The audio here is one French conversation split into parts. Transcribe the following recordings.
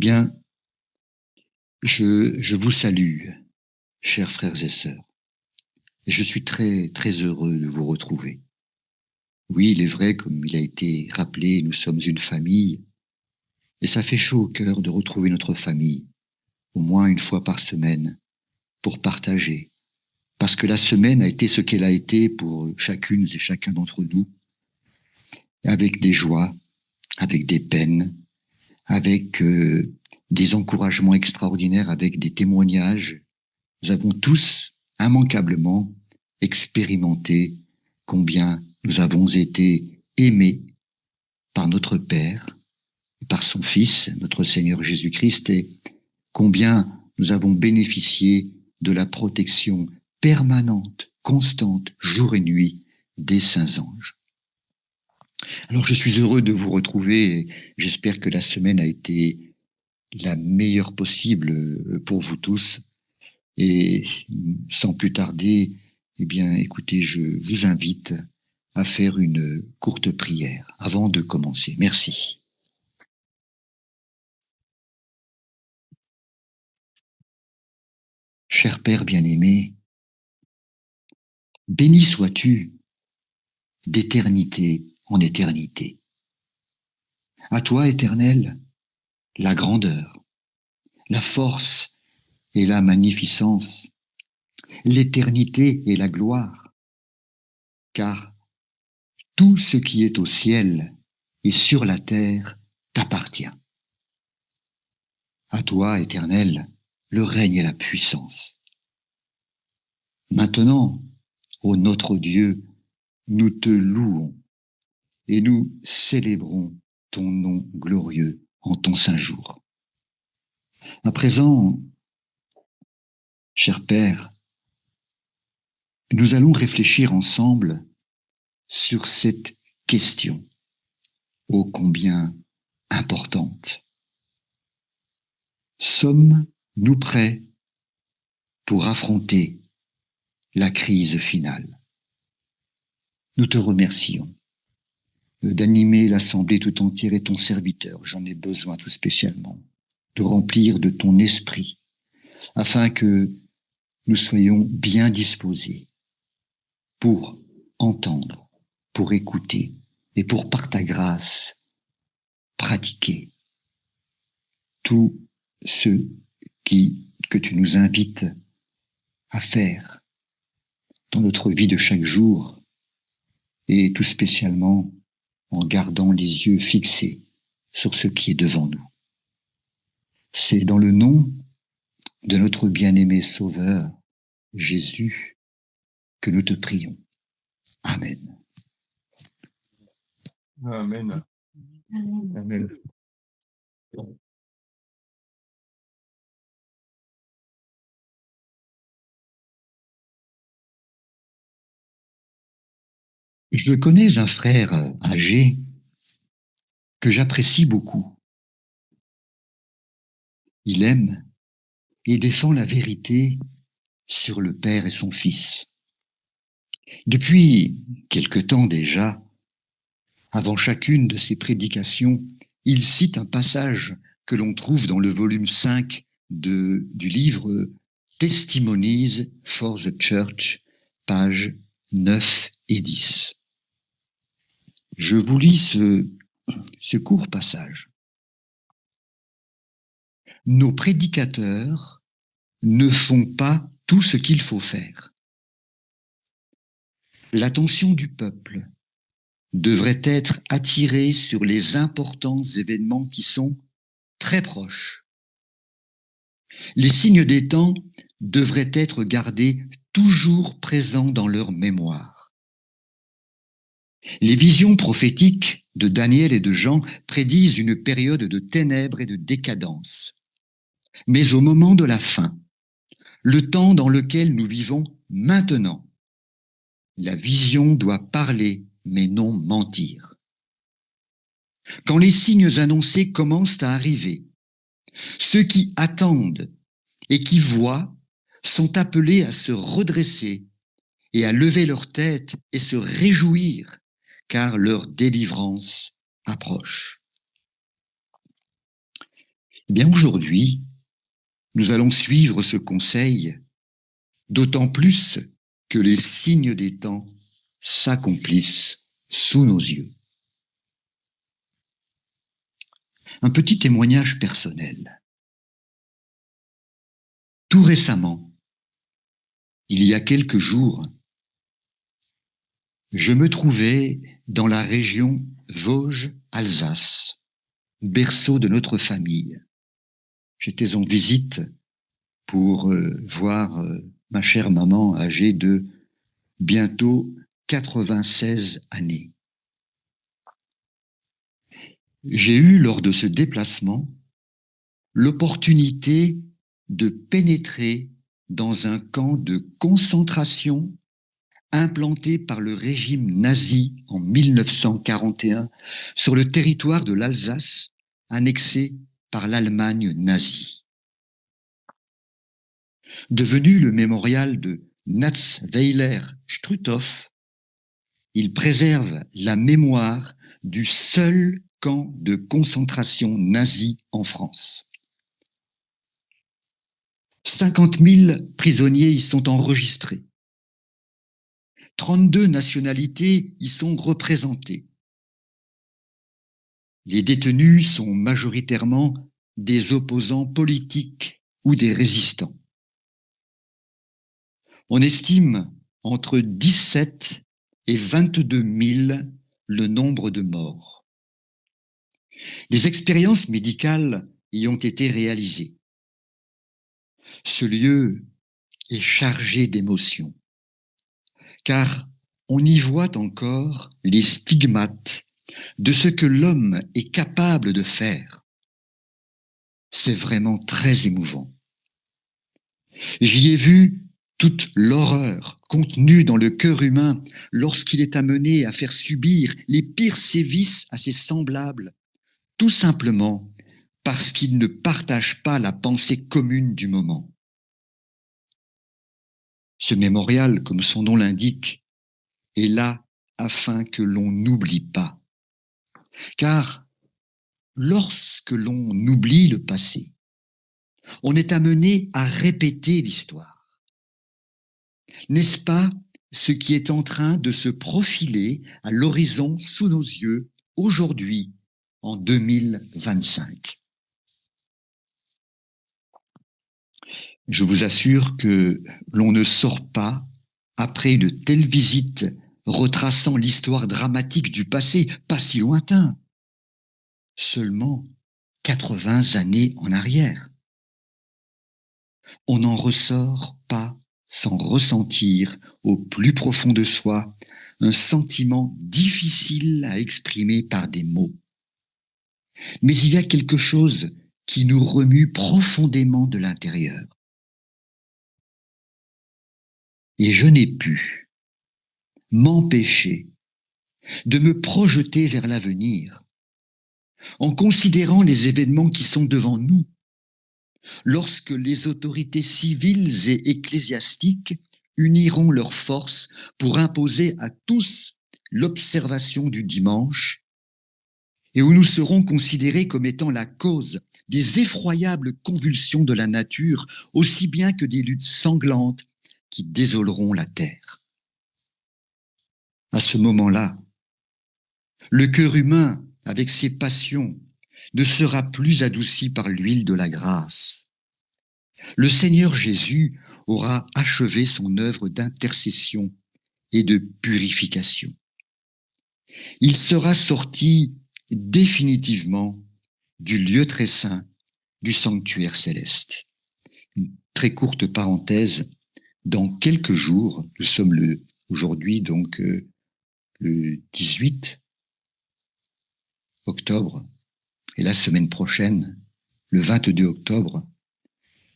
bien, je vous salue, chers frères et sœurs. Et je suis très, très heureux de vous retrouver. Oui, il est vrai, comme il a été rappelé, nous sommes une famille. Et ça fait chaud au cœur de retrouver notre famille, au moins une fois par semaine, pour partager. Parce que la semaine a été ce qu'elle a été pour chacune et chacun d'entre nous, avec des joies, avec des peines, avec des encouragements extraordinaires, avec des témoignages. Nous avons tous immanquablement expérimenté combien nous avons été aimés par notre Père, par son Fils, notre Seigneur Jésus-Christ, et combien nous avons bénéficié de la protection permanente, constante, jour et nuit, des saints anges. Alors je suis heureux de vous retrouver et j'espère que la semaine a été la meilleure possible pour vous tous. Et sans plus tarder, eh bien, écoutez, je vous invite à faire une courte prière avant de commencer. Merci. Cher Père bien-aimé, béni sois-tu d'éternité en éternité. À toi, Éternel, la grandeur, la force et la magnificence, l'éternité et la gloire, car tout ce qui est au ciel et sur la terre t'appartient. À toi, Éternel, le règne et la puissance. Maintenant, ô notre Dieu, nous te louons et nous célébrons ton nom glorieux en ton saint jour. À présent, cher Père, nous allons réfléchir ensemble sur cette question ô combien importante. Sommes-nous prêts pour affronter la crise finale? Nous te remercions d'animer l'assemblée tout entière et ton serviteur. J'en ai besoin tout spécialement de remplir de ton esprit afin que nous soyons bien disposés pour entendre, pour écouter et pour, par ta grâce, pratiquer tout ce que tu nous invites à faire dans notre vie de chaque jour et tout spécialement en gardant les yeux fixés sur ce qui est devant nous. C'est dans le nom de notre bien-aimé Sauveur, Jésus, que nous te prions. Amen. Amen. Amen. Je connais un frère âgé que j'apprécie beaucoup. Il aime et défend la vérité sur le Père et son Fils. Depuis quelque temps déjà, avant chacune de ses prédications, il cite un passage que l'on trouve dans le volume 5 du livre Testimonies for the Church, pages 9 et 10. Je vous lis ce court passage. Nos prédicateurs ne font pas tout ce qu'il faut faire. L'attention du peuple devrait être attirée sur les importants événements qui sont très proches. Les signes des temps devraient être gardés toujours présents dans leur mémoire. Les visions prophétiques de Daniel et de Jean prédisent une période de ténèbres et de décadence. Mais au moment de la fin, le temps dans lequel nous vivons maintenant, la vision doit parler, mais non mentir. Quand les signes annoncés commencent à arriver, ceux qui attendent et qui voient sont appelés à se redresser et à lever leur tête et se réjouir, car leur délivrance approche. Eh bien, aujourd'hui, nous allons suivre ce conseil, d'autant plus que les signes des temps s'accomplissent sous nos yeux. Un petit témoignage personnel. Tout récemment, il y a quelques jours, je me trouvais dans la région Vosges-Alsace, berceau de notre famille. J'étais en visite pour voir ma chère maman âgée de bientôt 96 années. J'ai eu, lors de ce déplacement, l'opportunité de pénétrer dans un camp de concentration implanté par le régime nazi en 1941 sur le territoire de l'Alsace, annexé par l'Allemagne nazie. Devenu le mémorial de Natzweiler-Struthof, il préserve la mémoire du seul camp de concentration nazi en France. 50 000 prisonniers y sont enregistrés. 32 nationalités y sont représentées. Les détenus sont majoritairement des opposants politiques ou des résistants. On estime entre 17 et 22 000 le nombre de morts. Des expériences médicales y ont été réalisées. Ce lieu est chargé d'émotions, car on y voit encore les stigmates de ce que l'homme est capable de faire. C'est vraiment très émouvant. J'y ai vu toute l'horreur contenue dans le cœur humain lorsqu'il est amené à faire subir les pires sévices à ses semblables, tout simplement parce qu'il ne partage pas la pensée commune du moment. Ce mémorial, comme son nom l'indique, est là afin que l'on n'oublie pas. Car lorsque l'on oublie le passé, on est amené à répéter l'histoire. N'est-ce pas ce qui est en train de se profiler à l'horizon sous nos yeux aujourd'hui, en 2025? Je vous assure que l'on ne sort pas, après une telle visite retraçant l'histoire dramatique du passé, pas si lointain, seulement 80 années en arrière. On n'en ressort pas sans ressentir au plus profond de soi un sentiment difficile à exprimer par des mots. Mais il y a quelque chose qui nous remue profondément de l'intérieur. Et je n'ai pu m'empêcher de me projeter vers l'avenir en considérant les événements qui sont devant nous, lorsque les autorités civiles et ecclésiastiques uniront leurs forces pour imposer à tous l'observation du dimanche, et où nous serons considérés comme étant la cause des effroyables convulsions de la nature, aussi bien que des luttes sanglantes qui désoleront la terre. À ce moment-là, le cœur humain, avec ses passions, ne sera plus adouci par l'huile de la grâce. Le Seigneur Jésus aura achevé son œuvre d'intercession et de purification. Il sera sorti définitivement du lieu très saint, du sanctuaire céleste. Une très courte parenthèse, dans quelques jours, nous sommes aujourd'hui donc le 18 octobre, et la semaine prochaine, le 22 octobre,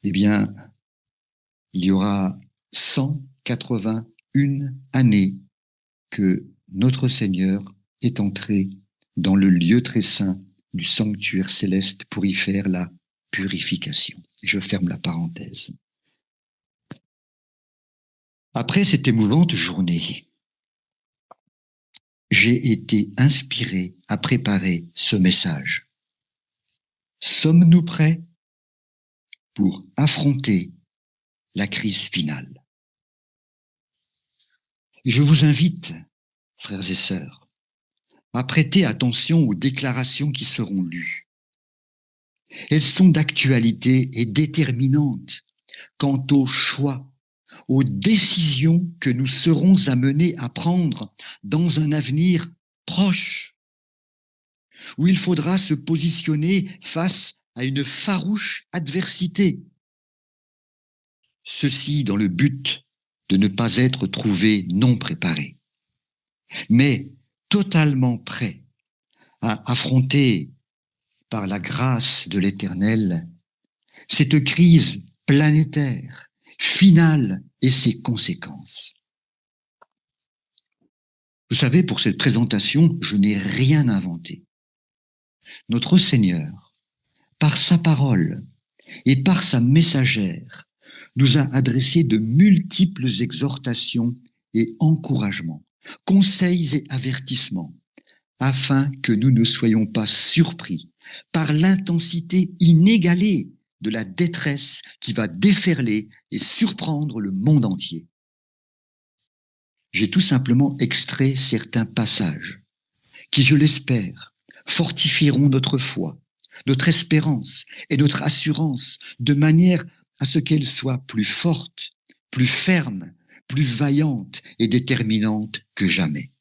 eh bien, il y aura 181 années que notre Seigneur est entré dans le lieu très saint du sanctuaire céleste pour y faire la purification. Et je ferme la parenthèse. Après cette émouvante journée, j'ai été inspiré à préparer ce message. Sommes-nous prêts pour affronter la crise finale? Je vous invite, frères et sœurs, à prêter attention aux déclarations qui seront lues. Elles sont d'actualité et déterminantes quant aux choix, aux décisions que nous serons amenés à prendre dans un avenir proche, où il faudra se positionner face à une farouche adversité. Ceci dans le but de ne pas être trouvé non préparé, mais totalement prêt à affronter, par la grâce de l'Éternel, cette crise planétaire, finale et ses conséquences. Vous savez, pour cette présentation, je n'ai rien inventé. Notre Seigneur, par sa parole et par sa messagère, nous a adressé de multiples exhortations et encouragements, conseils et avertissements, afin que nous ne soyons pas surpris par l'intensité inégalée de la détresse qui va déferler et surprendre le monde entier. J'ai tout simplement extrait certains passages qui, je l'espère, fortifieront notre foi, notre espérance et notre assurance de manière à ce qu'elle soit plus forte, plus ferme, plus vaillante et déterminante que jamais.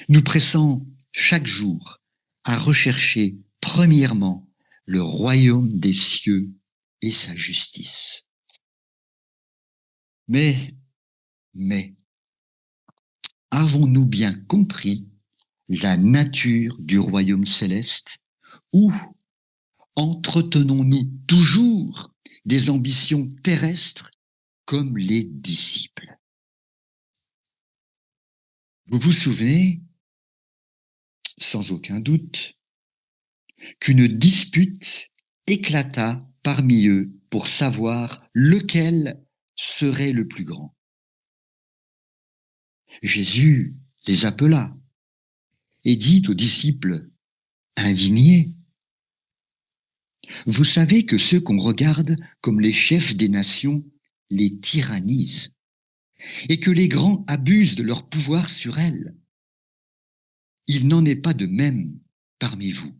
Nous pressons chaque jour à rechercher premièrement le royaume des cieux et sa justice. Mais, avons-nous bien compris la nature du royaume céleste, ou entretenons-nous toujours des ambitions terrestres comme les disciples? Vous vous souvenez, sans aucun doute, qu'une dispute éclata parmi eux pour savoir lequel serait le plus grand. Jésus les appela et dit aux disciples indignés: « Vous savez que ceux qu'on regarde comme les chefs des nations les tyrannisent et que les grands abusent de leur pouvoir sur elles. Il n'en est pas de même parmi vous. »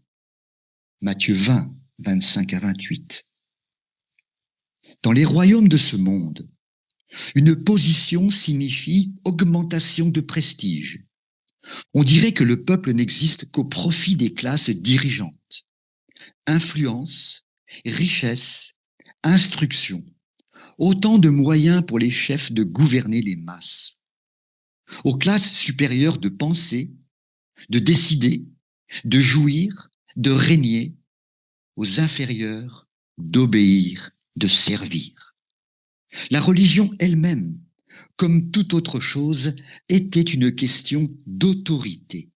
Matthieu 20, 25 à 28. Dans les royaumes de ce monde, une position signifie augmentation de prestige. On dirait que le peuple n'existe qu'au profit des classes dirigeantes. Influence, richesse, instruction, autant de moyens pour les chefs de gouverner les masses. Aux classes supérieures de penser, de décider, de jouir, de régner, aux inférieurs d'obéir, de servir. La religion elle-même, comme toute autre chose, était une question d'autorité.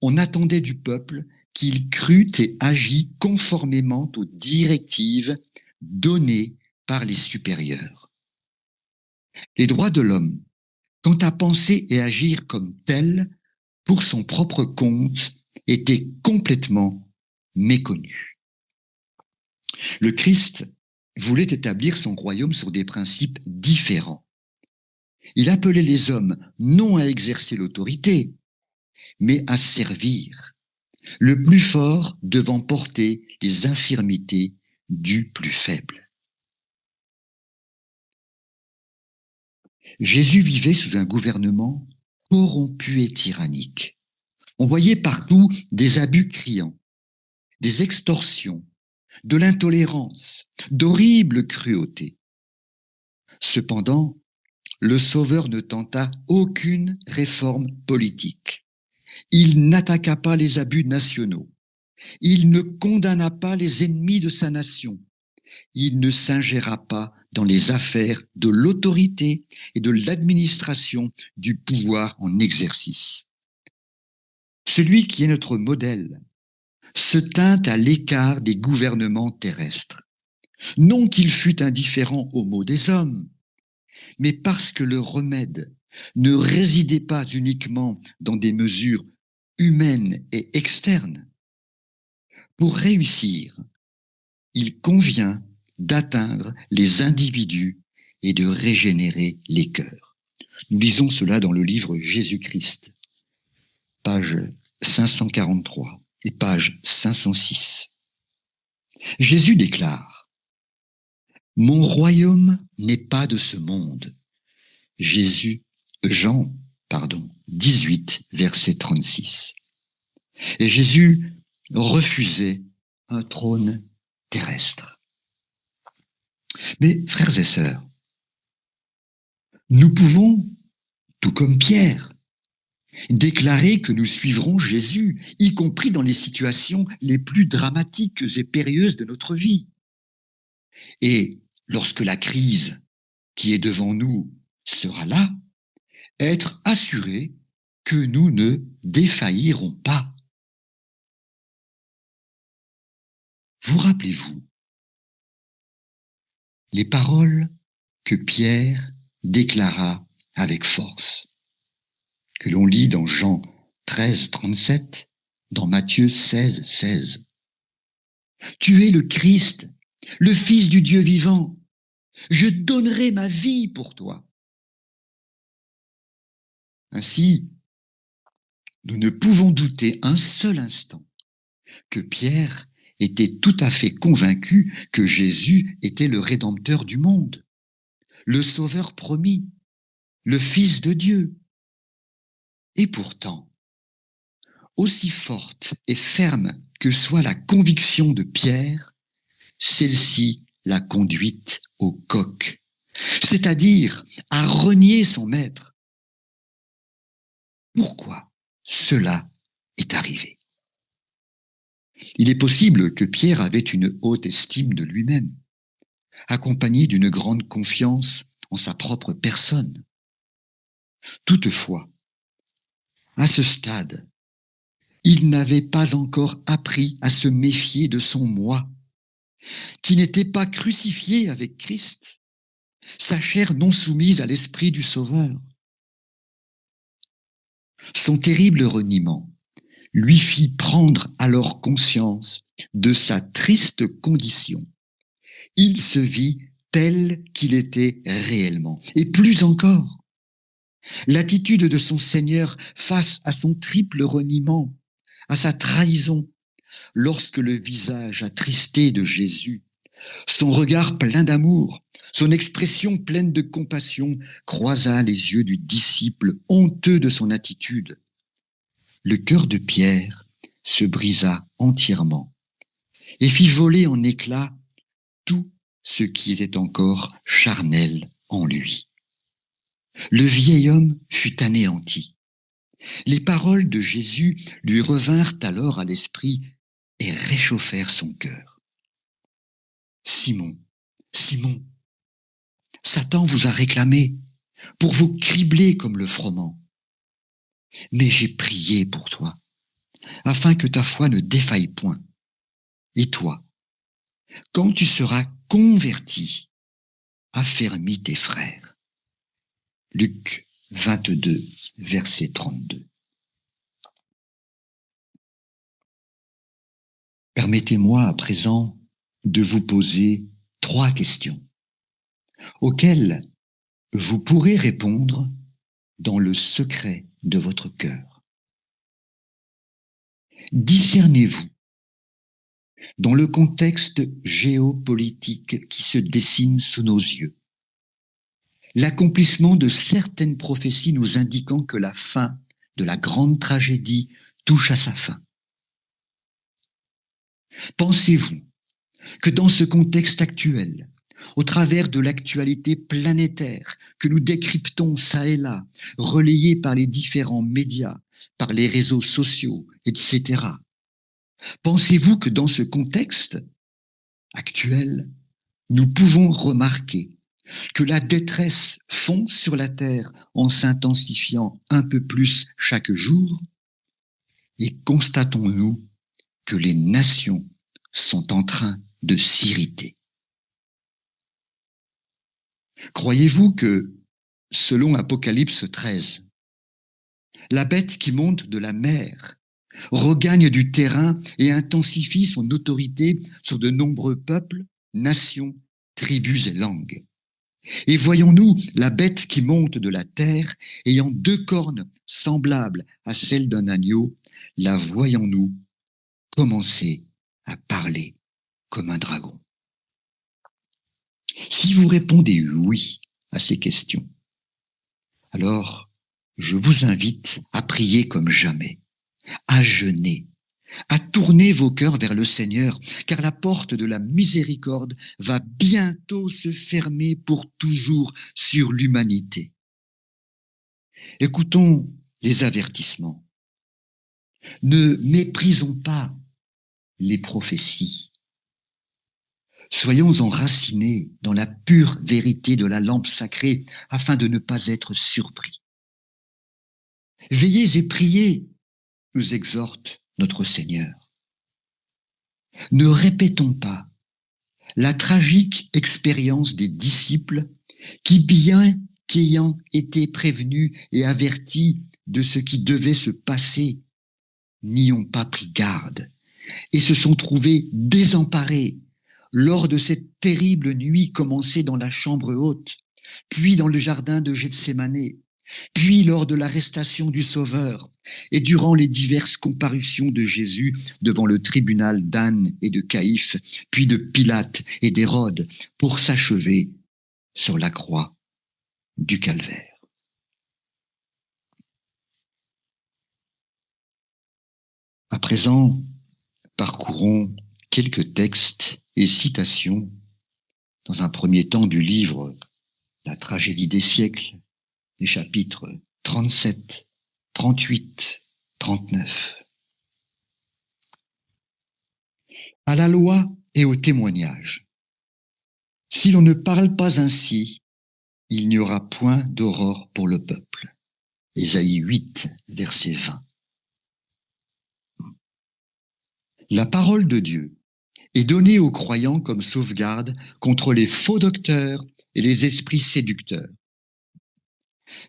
On attendait du peuple qu'il crût et agît conformément aux directives données par les supérieurs. Les droits de l'homme, quant à penser et agir comme tel, pour son propre compte, étaient complètement méconnus. Le Christ voulait établir son royaume sur des principes différents. Il appelait les hommes non à exercer l'autorité, mais à servir, le plus fort devant porter les infirmités du plus faible. Jésus vivait sous un gouvernement corrompu et tyrannique. On voyait partout des abus criants, des extorsions, de l'intolérance, d'horribles cruautés. Cependant, le Sauveur ne tenta aucune réforme politique. Il n'attaqua pas les abus nationaux. Il ne condamna pas les ennemis de sa nation. Il ne s'ingéra pas dans les affaires de l'autorité et de l'administration du pouvoir en exercice. Celui qui est notre modèle se tint à l'écart des gouvernements terrestres. Non qu'il fût indifférent aux maux des hommes, mais parce que le remède ne résidait pas uniquement dans des mesures humaines et externes. Pour réussir, il convient d'atteindre les individus et de régénérer les cœurs. Nous lisons cela dans le livre Jésus-Christ, page 543 et page 506. Jésus déclare: « Mon royaume n'est pas de ce monde. » Jean 18, verset 36. Et Jésus refusait un trône terrestre. Mais frères et sœurs, nous pouvons, tout comme Pierre, déclarer que nous suivrons Jésus, y compris dans les situations les plus dramatiques et périlleuses de notre vie. Et lorsque la crise qui est devant nous sera là, être assuré que nous ne défaillirons pas. Vous rappelez-vous les paroles que Pierre déclara avec force, que l'on lit dans Jean 13, 37, dans Matthieu 16, 16. « Tu es le Christ, le Fils du Dieu vivant. Je donnerai ma vie pour toi. » Ainsi, nous ne pouvons douter un seul instant que Pierre était tout à fait convaincu que Jésus était le Rédempteur du monde, le Sauveur promis, le Fils de Dieu. Et pourtant, aussi forte et ferme que soit la conviction de Pierre, celle-ci l'a conduite au coq, c'est-à-dire à renier son maître. Pourquoi cela est arrivé? Il est possible que Pierre avait une haute estime de lui-même, accompagnée d'une grande confiance en sa propre personne. Toutefois, à ce stade, il n'avait pas encore appris à se méfier de son moi, qui n'était pas crucifié avec Christ, sa chair non soumise à l'esprit du Sauveur. Son terrible reniement lui fit prendre alors conscience de sa triste condition. Il se vit tel qu'il était réellement. Et plus encore, l'attitude de son Seigneur face à son triple reniement, à sa trahison, lorsque le visage attristé de Jésus, son regard plein d'amour, son expression pleine de compassion croisa les yeux du disciple honteux de son attitude. Le cœur de Pierre se brisa entièrement et fit voler en éclats tout ce qui était encore charnel en lui. Le vieil homme fut anéanti. Les paroles de Jésus lui revinrent alors à l'esprit et réchauffèrent son cœur. « Simon, Simon, Satan vous a réclamé pour vous cribler comme le froment. Mais j'ai prié pour toi, afin que ta foi ne défaille point. Et toi, quand tu seras converti, affermis tes frères. » Luc 22, verset 32. Permettez-moi à présent de vous poser 3 questions auxquelles vous pourrez répondre dans le secret de votre cœur. Discernez-vous, dans le contexte géopolitique qui se dessine sous nos yeux, l'accomplissement de certaines prophéties nous indiquant que la fin de la grande tragédie touche à sa fin? Pensez-vous que dans ce contexte actuel, au travers de l'actualité planétaire que nous décryptons çà et là, relayée par les différents médias, par les réseaux sociaux, etc., pensez-vous que dans ce contexte actuel, nous pouvons remarquer que la détresse fond sur la terre en s'intensifiant un peu plus chaque jour? Et constatons-nous que les nations sont en train de s'irriter? Croyez-vous que, selon Apocalypse 13, la bête qui monte de la mer regagne du terrain et intensifie son autorité sur de nombreux peuples, nations, tribus et langues. Et voyons-nous la bête qui monte de la terre, ayant 2 cornes semblables à celles d'un agneau, la voyons-nous commencer à parler comme un dragon? Si vous répondez oui à ces questions, alors je vous invite à prier comme jamais, à jeûner, à tourner vos cœurs vers le Seigneur, car la porte de la miséricorde va bientôt se fermer pour toujours sur l'humanité. Écoutons les avertissements. Ne méprisons pas les prophéties. Soyons enracinés dans la pure vérité de la lampe sacrée afin de ne pas être surpris. Veillez et priez, nous exhorte notre Seigneur. Ne répétons pas la tragique expérience des disciples qui, bien qu'ayant été prévenus et avertis de ce qui devait se passer, n'y ont pas pris garde et se sont trouvés désemparés lors de cette terrible nuit commencée dans la chambre haute, puis dans le jardin de Gethsémane, puis lors de l'arrestation du Sauveur et durant les diverses comparutions de Jésus devant le tribunal d'Anne et de Caïphe, puis de Pilate et d'Hérode, pour s'achever sur la croix du calvaire. À présent, parcourons quelques textes et citations, dans un premier temps du livre La tragédie des siècles, les chapitres 37, 38, 39. À la loi et au témoignage. Si l'on ne parle pas ainsi, il n'y aura point d'aurore pour le peuple. Ésaïe 8, verset 20. La parole de Dieu est donnée aux croyants comme sauvegarde contre les faux docteurs et les esprits séducteurs.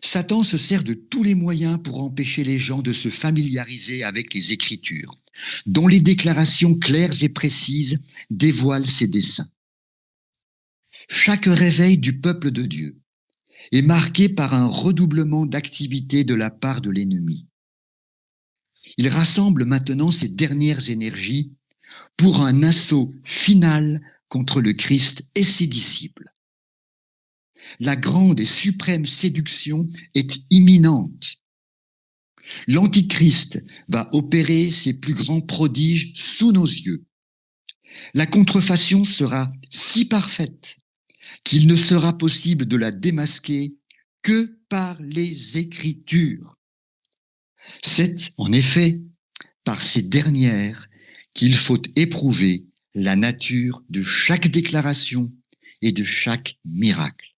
Satan se sert de tous les moyens pour empêcher les gens de se familiariser avec les Écritures, dont les déclarations claires et précises dévoilent ses desseins. Chaque réveil du peuple de Dieu est marqué par un redoublement d'activité de la part de l'ennemi. Il rassemble maintenant ses dernières énergies pour un assaut final contre le Christ et ses disciples. La grande et suprême séduction est imminente. L'Antichrist va opérer ses plus grands prodiges sous nos yeux. La contrefaçon sera si parfaite qu'il ne sera possible de la démasquer que par les Écritures. C'est, en effet, par ces dernières qu'il faut éprouver la nature de chaque déclaration et de chaque miracle.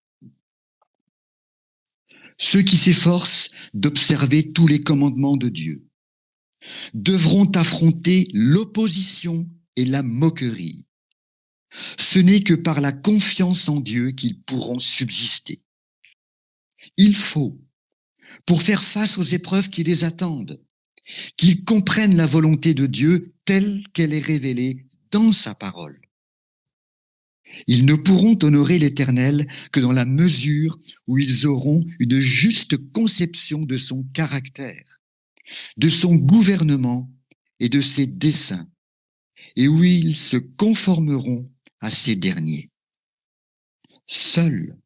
Ceux qui s'efforcent d'observer tous les commandements de Dieu devront affronter l'opposition et la moquerie. Ce n'est que par la confiance en Dieu qu'ils pourront subsister. Il faut, pour faire face aux épreuves qui les attendent, qu'ils comprennent la volonté de Dieu telle qu'elle est révélée dans sa parole. Ils ne pourront honorer l'Éternel que dans la mesure où ils auront une juste conception de son caractère, de son gouvernement et de ses desseins, et où ils se conformeront à ces derniers. Seuls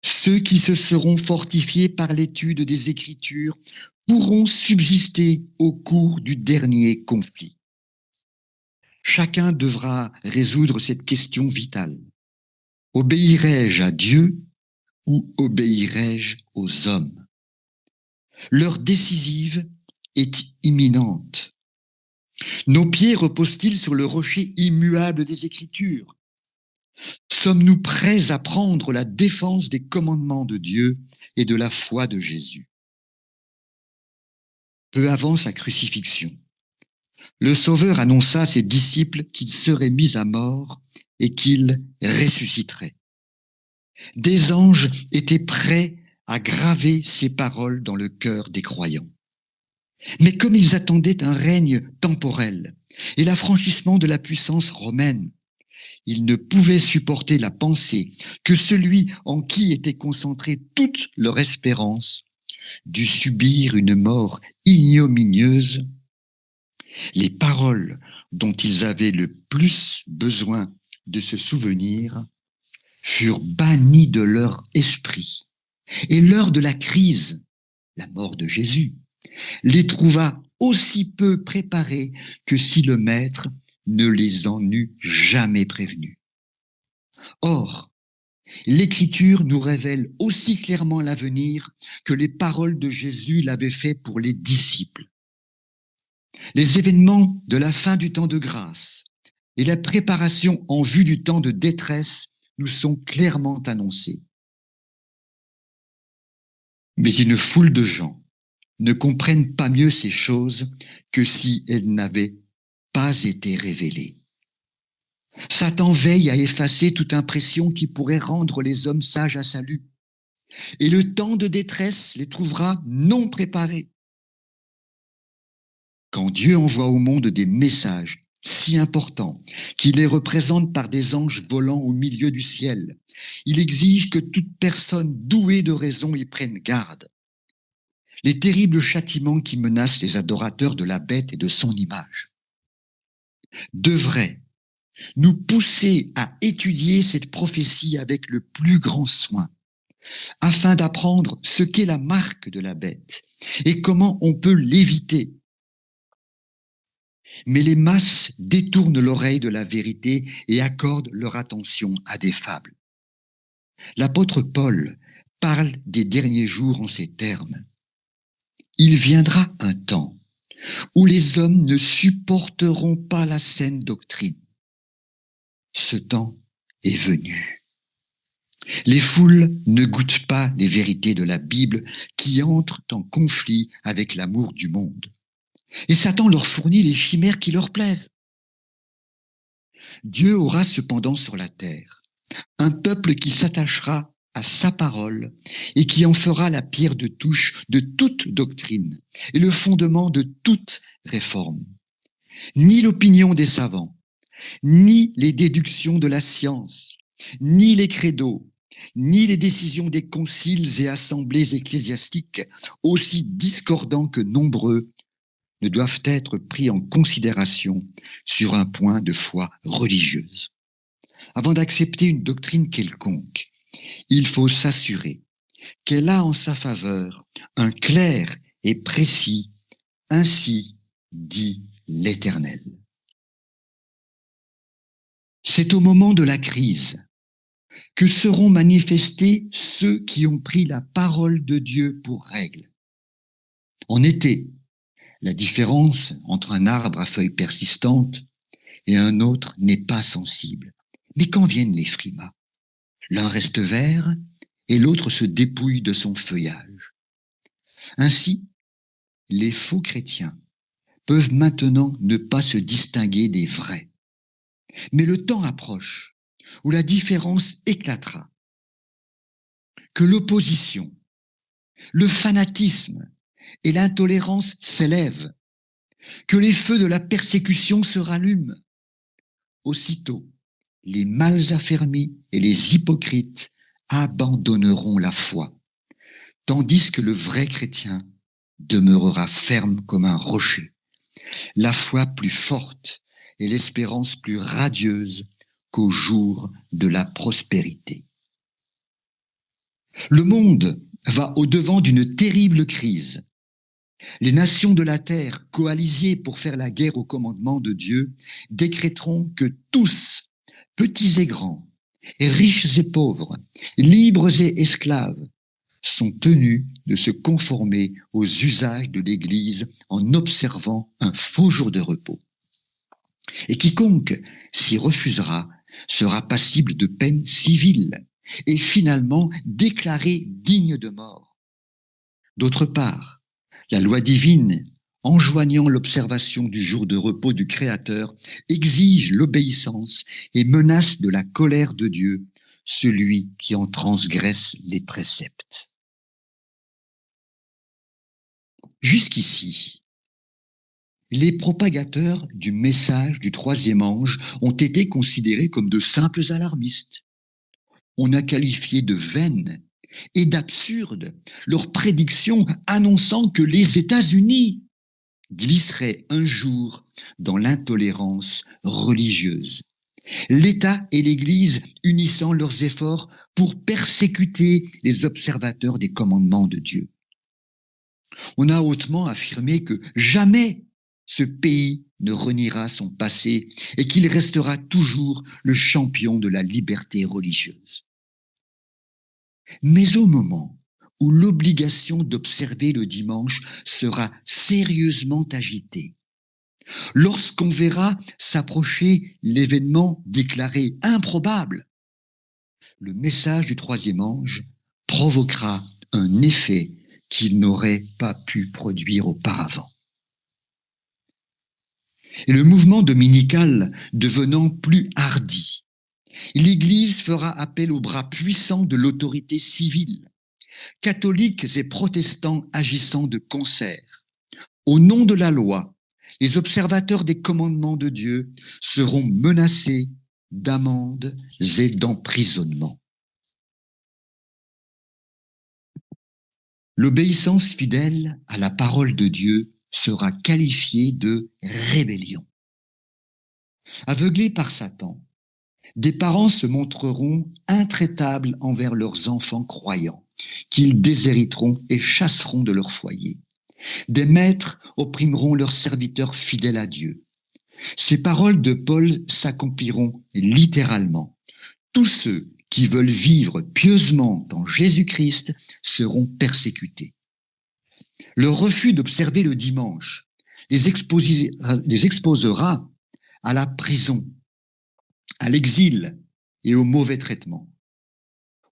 ceux qui se seront fortifiés par l'étude des Écritures pourront subsister au cours du dernier conflit. Chacun devra résoudre cette question vitale. Obéirai-je à Dieu ou obéirai-je aux hommes? L'heure décisive est imminente. Nos pieds reposent-ils sur le rocher immuable des Écritures? Sommes-nous prêts à prendre la défense des commandements de Dieu et de la foi de Jésus? Peu avant sa crucifixion, le Sauveur annonça à ses disciples qu'il serait mis à mort et qu'il ressusciterait. Des anges étaient prêts à graver ces paroles dans le cœur des croyants. Mais comme ils attendaient un règne temporel et l'affranchissement de la puissance romaine, ils ne pouvaient supporter la pensée que celui en qui était concentrée toute leur espérance dut subir une mort ignominieuse. Les paroles dont ils avaient le plus besoin de se souvenir furent bannies de leur esprit. Et l'heure de la crise, la mort de Jésus, les trouva aussi peu préparés que si le Maître ne les en eût jamais prévenus. Or, l'Écriture nous révèle aussi clairement l'avenir que les paroles de Jésus l'avaient fait pour les disciples. Les événements de la fin du temps de grâce et la préparation en vue du temps de détresse nous sont clairement annoncés. Mais une foule de gens ne comprennent pas mieux ces choses que si elles n'avaient pas été révélées. Satan veille à effacer toute impression qui pourrait rendre les hommes sages à salut. Et le temps de détresse les trouvera non préparés. Quand Dieu envoie au monde des messages si importants qu'il les représente par des anges volant au milieu du ciel, il exige que toute personne douée de raison y prenne garde. Les terribles châtiments qui menacent les adorateurs de la bête et de son image devraient nous pousser à étudier cette prophétie avec le plus grand soin, afin d'apprendre ce qu'est la marque de la bête et comment on peut l'éviter. Mais les masses détournent l'oreille de la vérité et accordent leur attention à des fables. L'apôtre Paul parle des derniers jours en ces termes. Il viendra un temps où les hommes ne supporteront pas la saine doctrine. Ce temps est venu. Les foules ne goûtent pas les vérités de la Bible qui entrent en conflit avec l'amour du monde. Et Satan leur fournit les chimères qui leur plaisent. Dieu aura cependant sur la terre un peuple qui s'attachera à sa parole et qui en fera la pierre de touche de toute doctrine et le fondement de toute réforme. Ni l'opinion des savants, ni les déductions de la science, ni les credos, ni les décisions des conciles et assemblées ecclésiastiques, aussi discordants que nombreux, ne doivent être pris en considération sur un point de foi religieuse. Avant d'accepter une doctrine quelconque, il faut s'assurer qu'elle a en sa faveur un clair et précis « ainsi dit l'Éternel ». C'est au moment de la crise que seront manifestés ceux qui ont pris la parole de Dieu pour règle. En été, la différence entre un arbre à feuilles persistantes et un autre n'est pas sensible. Mais quand viennent les frimas, l'un reste vert et l'autre se dépouille de son feuillage. Ainsi, les faux chrétiens peuvent maintenant ne pas se distinguer des vrais. Mais le temps approche où la différence éclatera, que l'opposition, le fanatisme et l'intolérance s'élèvent, que les feux de la persécution se rallument. Aussitôt, les mal affermis et les hypocrites abandonneront la foi, tandis que le vrai chrétien demeurera ferme comme un rocher, la foi plus forte et l'espérance plus radieuse qu'au jour de la prospérité. Le monde va au-devant d'une terrible crise. Les nations de la terre, coalisées pour faire la guerre au commandement de Dieu, décréteront que tous, petits et grands, et riches et pauvres, libres et esclaves, sont tenus de se conformer aux usages de l'Église en observant un faux jour de repos. Et quiconque s'y refusera sera passible de peine civile et finalement déclaré digne de mort. D'autre part, la loi divine, enjoignant l'observation du jour de repos du Créateur, exige l'obéissance et menace de la colère de Dieu celui qui en transgresse les préceptes. Jusqu'ici, Les propagateurs du message du troisième ange ont été considérés comme de simples alarmistes. On a qualifié de vaines et d'absurdes leurs prédictions annonçant que les États-Unis glisseraient un jour dans l'intolérance religieuse. L'État et l'Église unissant leurs efforts pour persécuter les observateurs des commandements de Dieu. On a hautement affirmé que jamais ce pays ne reniera son passé et qu'il restera toujours le champion de la liberté religieuse. Mais au moment où l'obligation d'observer le dimanche sera sérieusement agitée, lorsqu'on verra s'approcher l'événement déclaré improbable, le message du troisième ange provoquera un effet qu'il n'aurait pas pu produire auparavant. Et le mouvement dominical devenant plus hardi, l'Église fera appel aux bras puissants de l'autorité civile, catholiques et protestants agissant de concert. Au nom de la loi, les observateurs des commandements de Dieu seront menacés d'amendes et d'emprisonnement. L'obéissance fidèle à la parole de Dieu sera qualifiée de rébellion. Aveuglés par Satan, des parents se montreront intraitables envers leurs enfants croyants, qu'ils déshériteront et chasseront de leur foyer. Des maîtres opprimeront leurs serviteurs fidèles à Dieu. Ces paroles de Paul s'accompliront littéralement. Tous ceux qui veulent vivre pieusement dans Jésus-Christ seront persécutés. Leur refus d'observer le dimanche les exposera à la prison, à l'exil et au mauvais traitement.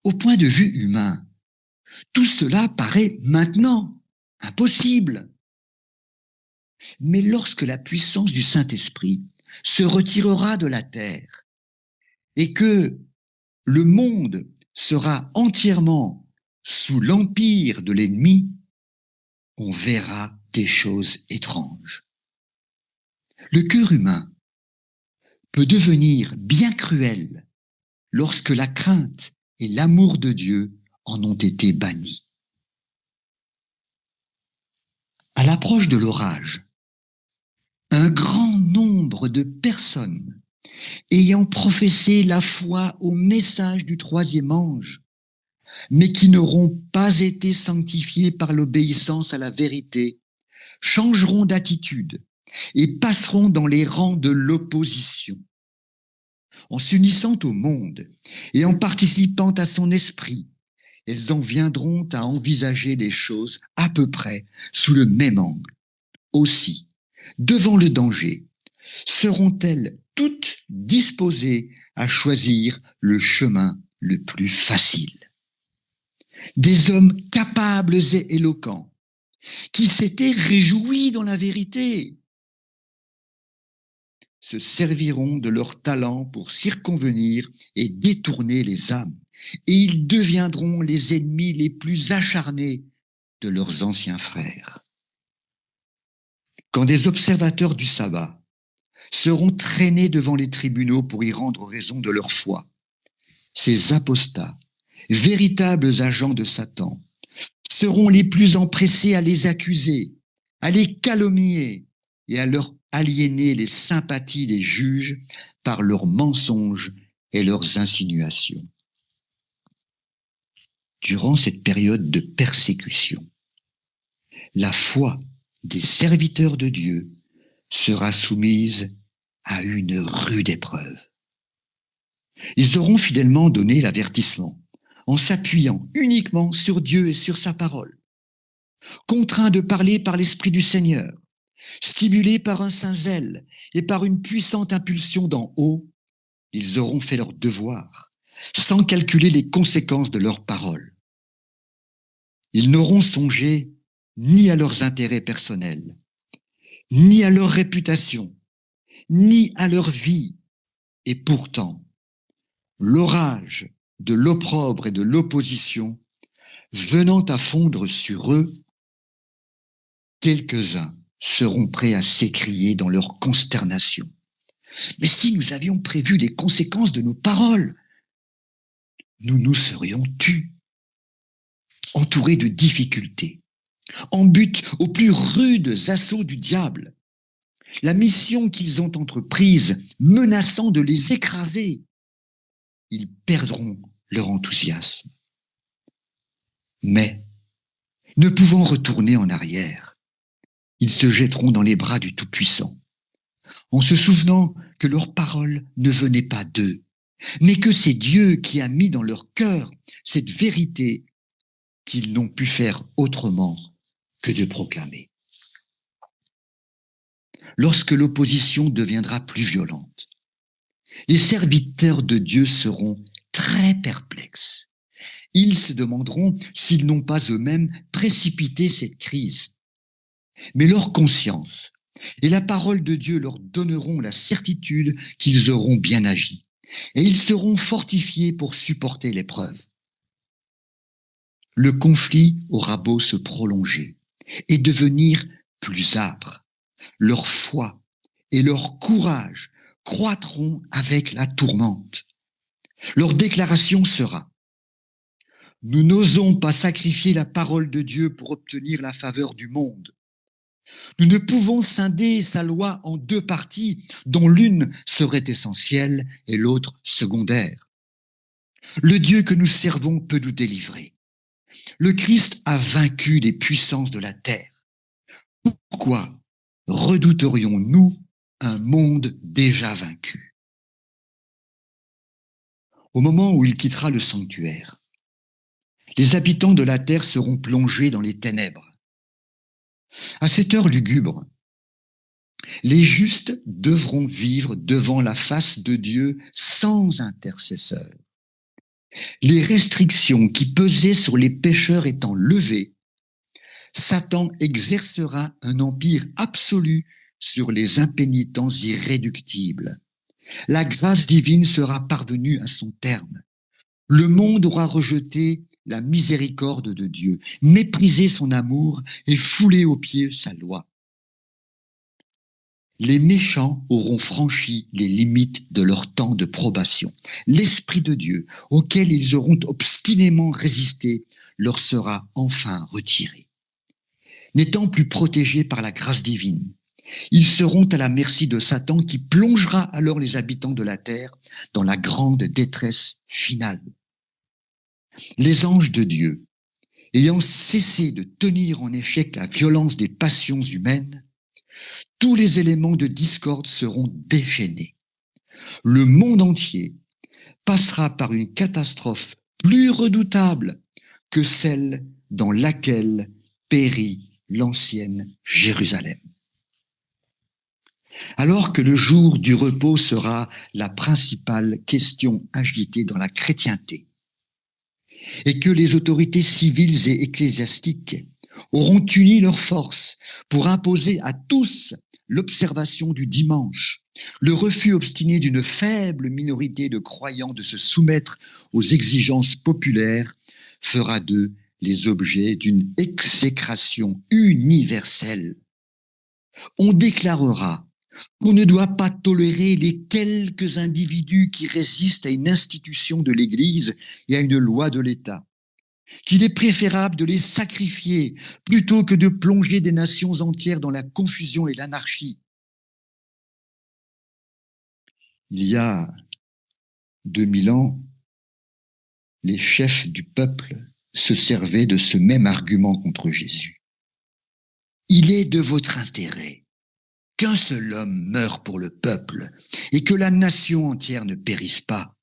Au point de vue humain, tout cela paraît maintenant impossible. Mais lorsque la puissance du Saint-Esprit se retirera de la terre et que le monde sera entièrement sous l'empire de l'ennemi, on verra des choses étranges. Le cœur humain peut devenir bien cruel lorsque la crainte et l'amour de Dieu en ont été bannis. À l'approche de l'orage, un grand nombre de personnes ayant professé la foi au message du troisième ange, mais qui n'auront pas été sanctifiées par l'obéissance à la vérité, changeront d'attitude et passeront dans les rangs de l'opposition. En s'unissant au monde et en participant à son esprit, elles en viendront à envisager les choses à peu près sous le même angle. Aussi, devant le danger, seront-elles toutes disposées à choisir le chemin le plus facile. Des hommes capables et éloquents, qui s'étaient réjouis dans la vérité, se serviront de leur talent pour circonvenir et détourner les âmes, et ils deviendront les ennemis les plus acharnés de leurs anciens frères. Quand des observateurs du sabbat seront traînés devant les tribunaux pour y rendre raison de leur foi, ces apostats, véritables agents de Satan, seront les plus empressés à les accuser, à les calomnier et à leur aliéner les sympathies des juges par leurs mensonges et leurs insinuations. Durant cette période de persécution, la foi des serviteurs de Dieu sera soumise à une rude épreuve. Ils auront fidèlement donné l'avertissement en s'appuyant uniquement sur Dieu et sur sa parole, contraints de parler par l'Esprit du Seigneur, stimulés par un saint zèle et par une puissante impulsion d'en haut, ils auront fait leur devoir, sans calculer les conséquences de leurs paroles. Ils n'auront songé ni à leurs intérêts personnels, ni à leur réputation, ni à leur vie. Et pourtant, l'orage de l'opprobre et de l'opposition venant à fondre sur eux, quelques-uns seront prêts à s'écrier dans leur consternation. Mais si nous avions prévu les conséquences de nos paroles, nous nous serions tus, entourés de difficultés, en but aux plus rudes assauts du diable. La mission qu'ils ont entreprise, menaçant de les écraser, ils perdront leur enthousiasme. Mais, ne pouvant retourner en arrière, ils se jetteront dans les bras du Tout-Puissant, en se souvenant que leur parole ne venait pas d'eux, mais que c'est Dieu qui a mis dans leur cœur cette vérité qu'ils n'ont pu faire autrement que de proclamer. Lorsque l'opposition deviendra plus violente, les serviteurs de Dieu seront très perplexes. Ils se demanderont s'ils n'ont pas eux-mêmes précipité cette crise. Mais leur conscience et la parole de Dieu leur donneront la certitude qu'ils auront bien agi, et ils seront fortifiés pour supporter l'épreuve. Le conflit aura beau se prolonger et devenir plus âpre, leur foi et leur courage croîtront avec la tourmente. Leur déclaration sera: nous n'osons pas sacrifier la parole de Dieu pour obtenir la faveur du monde. Nous ne pouvons scinder sa loi en deux parties, dont l'une serait essentielle et l'autre secondaire. Le Dieu que nous servons peut nous délivrer. Le Christ a vaincu les puissances de la terre. Pourquoi redouterions-nous un monde déjà vaincu? Au moment où il quittera le sanctuaire, les habitants de la terre seront plongés dans les ténèbres. À cette heure lugubre, les justes devront vivre devant la face de Dieu sans intercesseur. Les restrictions qui pesaient sur les pécheurs étant levées, Satan exercera un empire absolu sur les impénitents irréductibles. La grâce divine sera parvenue à son terme. Le monde aura rejeté la miséricorde de Dieu, méprisé son amour et foulé aux pieds sa loi. Les méchants auront franchi les limites de leur temps de probation. L'Esprit de Dieu, auquel ils auront obstinément résisté, leur sera enfin retiré. N'étant plus protégés par la grâce divine, ils seront à la merci de Satan qui plongera alors les habitants de la terre dans la grande détresse finale. Les anges de Dieu, ayant cessé de tenir en échec la violence des passions humaines, tous les éléments de discorde seront déchaînés. Le monde entier passera par une catastrophe plus redoutable que celle dans laquelle périt l'ancienne Jérusalem. Alors que le jour du repos sera la principale question agitée dans la chrétienté, et que les autorités civiles et ecclésiastiques auront uni leurs forces pour imposer à tous l'observation du dimanche, le refus obstiné d'une faible minorité de croyants de se soumettre aux exigences populaires fera d'eux les objets d'une exécration universelle. On déclarera qu'on ne doit pas tolérer les quelques individus qui résistent à une institution de l'Église et à une loi de l'État, qu'il est préférable de les sacrifier plutôt que de plonger des nations entières dans la confusion et l'anarchie. Il y a 2000 ans, les chefs du peuple se servaient de ce même argument contre Jésus. Il est de votre intérêt qu'un seul homme meure pour le peuple et que la nation entière ne périsse pas,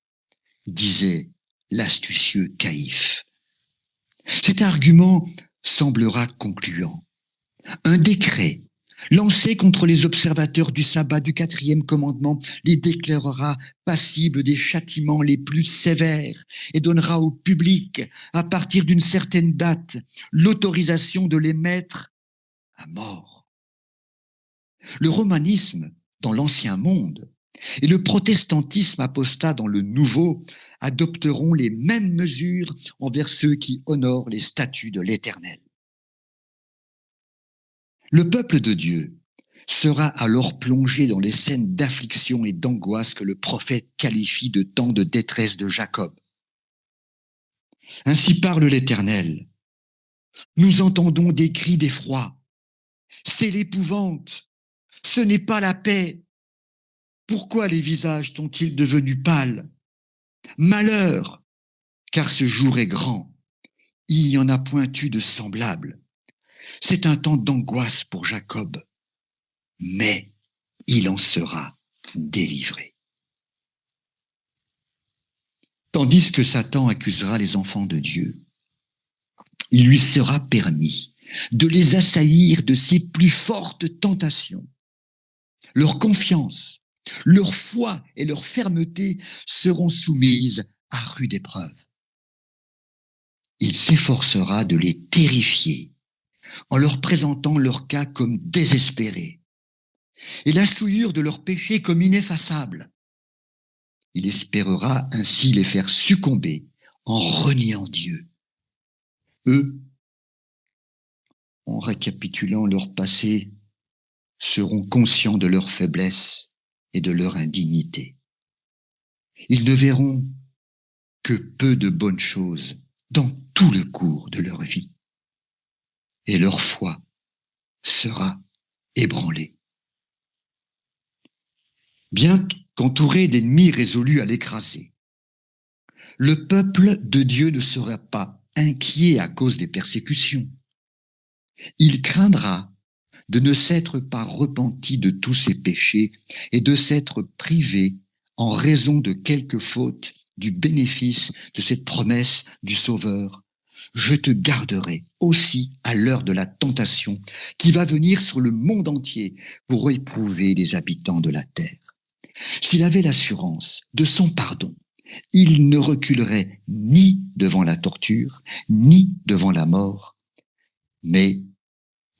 disait l'astucieux Caïphe. Cet argument semblera concluant. Un décret lancé contre les observateurs du sabbat du 4e commandement les déclarera passibles des châtiments les plus sévères et donnera au public, à partir d'une certaine date, l'autorisation de les mettre à mort. Le romanisme dans l'ancien monde et le protestantisme apostat dans le nouveau adopteront les mêmes mesures envers ceux qui honorent les statuts de l'Éternel. Le peuple de Dieu sera alors plongé dans les scènes d'affliction et d'angoisse que le prophète qualifie de temps de détresse de Jacob. Ainsi parle l'Éternel. Nous entendons des cris d'effroi. C'est l'épouvante. Ce n'est pas la paix. Pourquoi les visages sont-ils devenus pâles? Malheur, car ce jour est grand. Il n'y en a point eu de semblable. C'est un temps d'angoisse pour Jacob, mais il en sera délivré. Tandis que Satan accusera les enfants de Dieu, il lui sera permis de les assaillir de ses plus fortes tentations. Leur confiance, leur foi et leur fermeté seront soumises à rude épreuve. Il s'efforcera de les terrifier en leur présentant leur cas comme désespéré et la souillure de leur péché comme ineffaçable. Il espérera ainsi les faire succomber en reniant Dieu. Eux, en récapitulant leur passé, seront conscients de leur faiblesse et de leur indignité. Ils ne verront que peu de bonnes choses dans tout le cours de leur vie, et leur foi sera ébranlée. Bien qu'entouré d'ennemis résolus à l'écraser, le peuple de Dieu ne sera pas inquiet à cause des persécutions. Il craindra de ne s'être pas repenti de tous ses péchés et de s'être privé en raison de quelque faute du bénéfice de cette promesse du Sauveur. Je te garderai aussi à l'heure de la tentation qui va venir sur le monde entier pour éprouver les habitants de la terre. S'il avait l'assurance de son pardon, il ne reculerait ni devant la torture, ni devant la mort, mais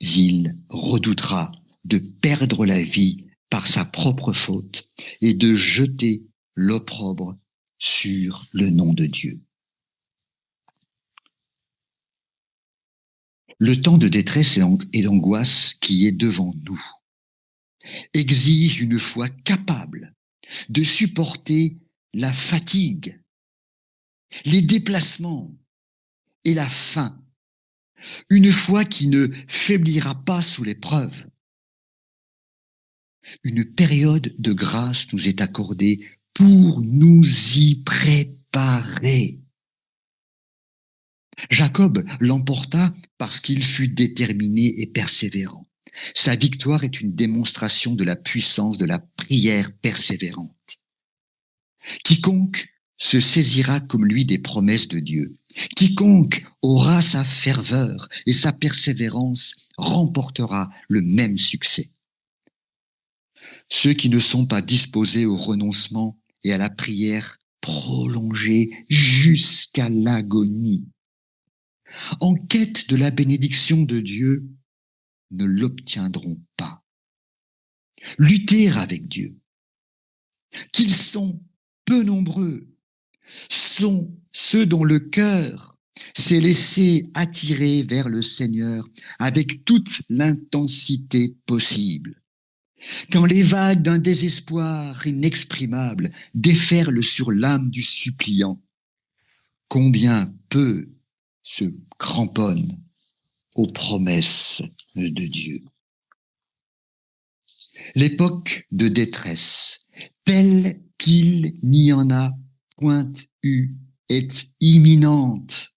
il redoutera de perdre la vie par sa propre faute et de jeter l'opprobre sur le nom de Dieu. Le temps de détresse et d'angoisse qui est devant nous exige une foi capable de supporter la fatigue, les déplacements et la faim. Une foi qui ne faiblira pas sous l'épreuve. Une période de grâce nous est accordée pour nous y préparer. Jacob l'emporta parce qu'il fut déterminé et persévérant. Sa victoire est une démonstration de la puissance de la prière persévérante. Quiconque se saisira comme lui des promesses de Dieu, quiconque aura sa ferveur et sa persévérance remportera le même succès. Ceux qui ne sont pas disposés au renoncement et à la prière prolongée jusqu'à l'agonie, en quête de la bénédiction de Dieu, ne l'obtiendront pas. Lutter avec Dieu, qu'ils sont peu nombreux, sont ceux dont le cœur s'est laissé attirer vers le Seigneur avec toute l'intensité possible. Quand les vagues d'un désespoir inexprimable déferlent sur l'âme du suppliant, combien peu se cramponnent aux promesses de Dieu. L'époque de détresse, telle qu'il n'y en a point eu, est imminente.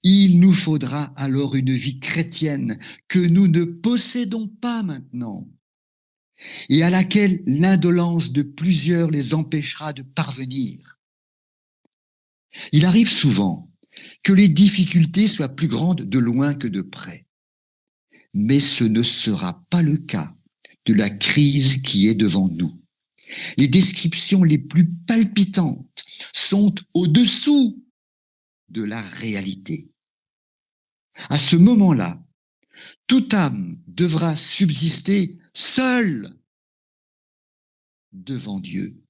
Il nous faudra alors une vie chrétienne que nous ne possédons pas maintenant et à laquelle l'indolence de plusieurs les empêchera de parvenir. Il arrive souvent que les difficultés soient plus grandes de loin que de près, mais ce ne sera pas le cas de la crise qui est devant nous. Les descriptions les plus palpitantes sont au-dessous de la réalité. À ce moment-là, toute âme devra subsister seule devant Dieu.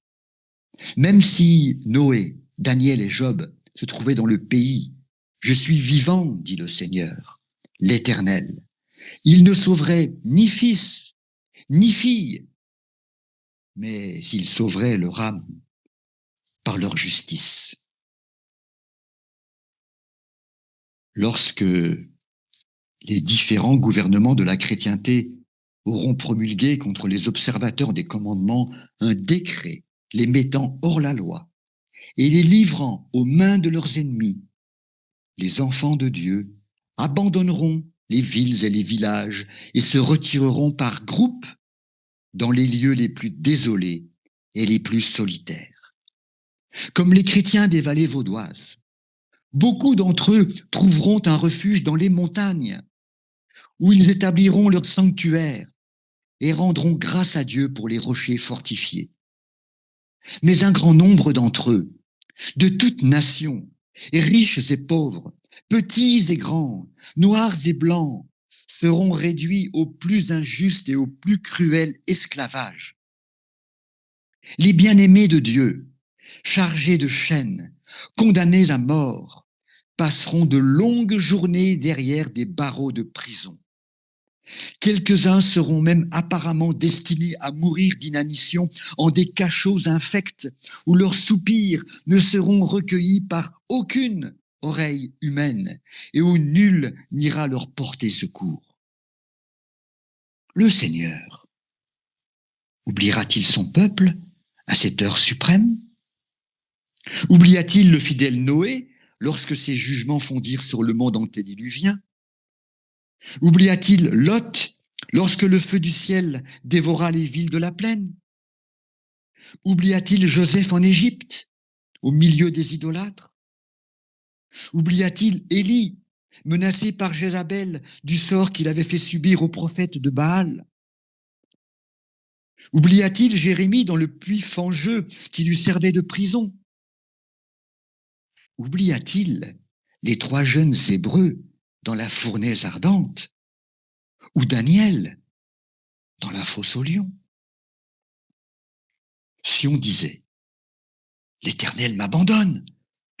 Même si Noé, Daniel et Job se trouvaient dans le pays, je suis vivant, dit le Seigneur, l'Éternel. Il ne sauverait ni fils, ni fille, mais ils sauveraient leur âme par leur justice. Lorsque les différents gouvernements de la chrétienté auront promulgué contre les observateurs des commandements un décret les mettant hors la loi et les livrant aux mains de leurs ennemis, les enfants de Dieu abandonneront les villes et les villages et se retireront par groupes dans les lieux les plus désolés et les plus solitaires. Comme les chrétiens des vallées vaudoises, beaucoup d'entre eux trouveront un refuge dans les montagnes, où ils établiront leur sanctuaire et rendront grâce à Dieu pour les rochers fortifiés. Mais un grand nombre d'entre eux, de toutes nations, et riches et pauvres, petits et grands, noirs et blancs, seront réduits au plus injuste et au plus cruel esclavage. Les bien-aimés de Dieu, chargés de chaînes, condamnés à mort, passeront de longues journées derrière des barreaux de prison. Quelques-uns seront même apparemment destinés à mourir d'inanition en des cachots infects où leurs soupirs ne seront recueillis par aucune oreille humaine et où nul n'ira leur porter secours. Le Seigneur oubliera-t-il son peuple à cette heure suprême? Oublia-t-il le fidèle Noé lorsque ses jugements fondirent sur le monde antédiluvien? Oublia-t-il Lot lorsque le feu du ciel dévora les villes de la plaine? Oublia-t-il Joseph en Égypte, au milieu des idolâtres? Oublia-t-il Élie, menacé par Jézabel du sort qu'il avait fait subir aux prophètes de Baal? Oublia-t-il Jérémie dans le puits fangeux qui lui servait de prison? Oublia-t-il les 3 jeunes Hébreux dans la fournaise ardente? Ou Daniel dans la fosse aux lions? Si on disait « L'Éternel m'abandonne,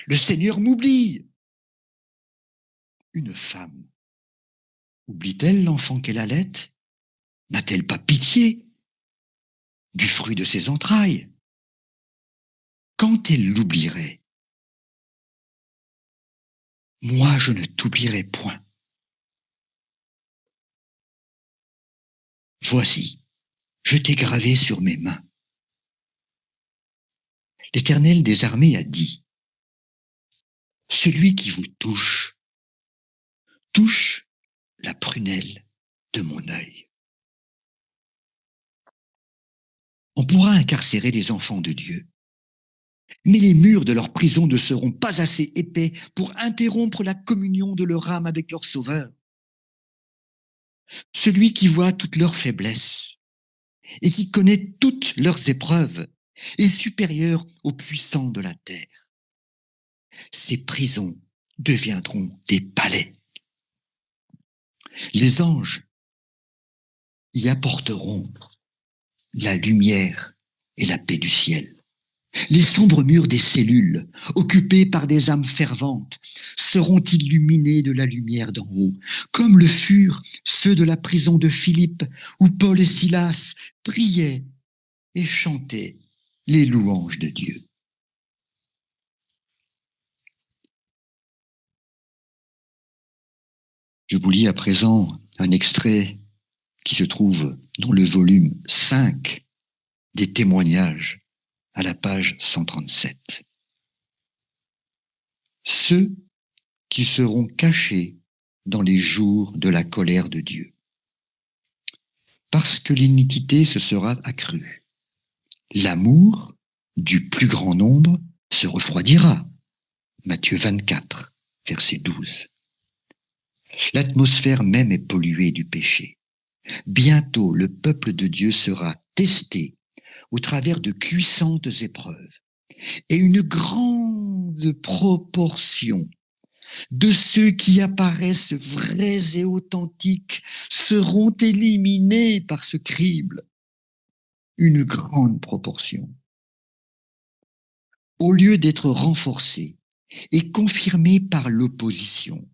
le Seigneur m'oublie », une femme oublie-t-elle l'enfant qu'elle allait? N'a-t-elle pas pitié du fruit de ses entrailles? Quand elle l'oublierait, moi je ne t'oublierai point. Voici, je t'ai gravé sur mes mains. L'Éternel des armées a dit, celui qui vous touche, touche la prunelle de mon œil. On pourra incarcérer les enfants de Dieu, mais les murs de leur prison ne seront pas assez épais pour interrompre la communion de leur âme avec leur Sauveur. Celui qui voit toutes leurs faiblesses et qui connaît toutes leurs épreuves est supérieur aux puissants de la terre. Ces prisons deviendront des palais. Les anges y apporteront la lumière et la paix du ciel. Les sombres murs des cellules, occupés par des âmes ferventes, seront illuminés de la lumière d'en haut, comme le furent ceux de la prison de Philippe, où Paul et Silas priaient et chantaient les louanges de Dieu. Je vous lis à présent un extrait qui se trouve dans le volume 5 des témoignages à la page 137. Ceux qui seront cachés dans les jours de la colère de Dieu. Parce que l'iniquité se sera accrue, l'amour du plus grand nombre se refroidira. Matthieu 24, verset 12. L'atmosphère même est polluée du péché. Bientôt, le peuple de Dieu sera testé au travers de cuissantes épreuves. Et une grande proportion de ceux qui apparaissent vrais et authentiques seront éliminés par ce crible. Une grande proportion. Au lieu d'être renforcés et confirmés par l'opposition,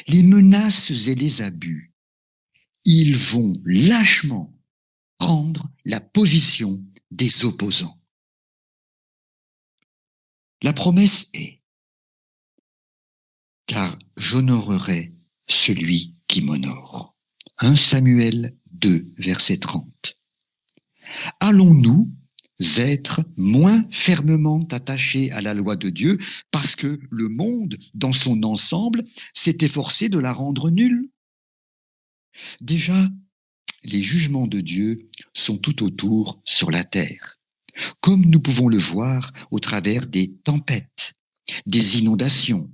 les menaces et les abus, ils vont lâchement prendre la position des opposants. La promesse est « car j'honorerai celui qui m'honore ». 1 Samuel 2, verset 30. Allons-nous être moins fermement attachés à la loi de Dieu parce que le monde, dans son ensemble, s'est efforcé de la rendre nulle? Déjà, les jugements de Dieu sont tout autour sur la terre, comme nous pouvons le voir au travers des tempêtes, des inondations,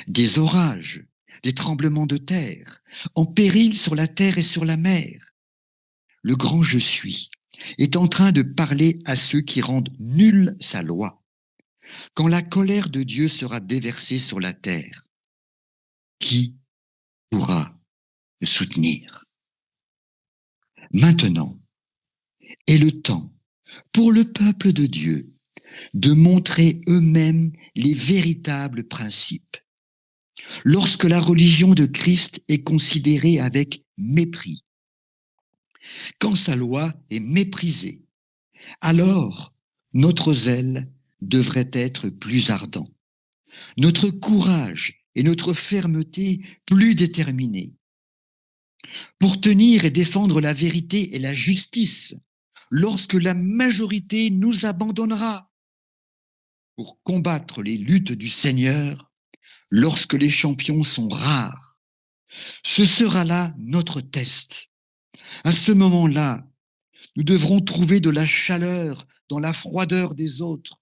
des orages, des tremblements de terre, en péril sur la terre et sur la mer. Le grand je suis est en train de parler à ceux qui rendent nulle sa loi. Quand la colère de Dieu sera déversée sur la terre, qui pourra le soutenir? Maintenant est le temps pour le peuple de Dieu de montrer eux-mêmes les véritables principes. Lorsque la religion de Christ est considérée avec mépris, quand sa loi est méprisée, alors notre zèle devrait être plus ardent, notre courage et notre fermeté plus déterminés. Pour tenir et défendre la vérité et la justice, lorsque la majorité nous abandonnera, pour combattre les luttes du Seigneur, lorsque les champions sont rares. Ce sera là notre test. À ce moment-là, nous devrons trouver de la chaleur dans la froideur des autres,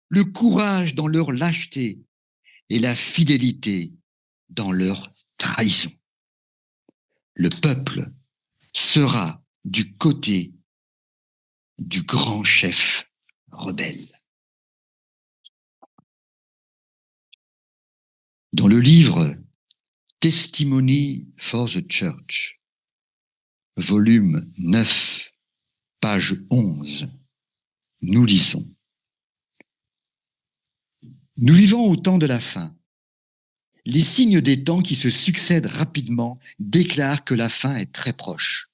le courage dans leur lâcheté et la fidélité dans leur trahison. Le peuple sera du côté du grand chef rebelle. Dans le livre Testimony for the Church, volume 9, page 11, nous lisons: nous vivons au temps de la fin. Les signes des temps qui se succèdent rapidement déclarent que la fin est très proche.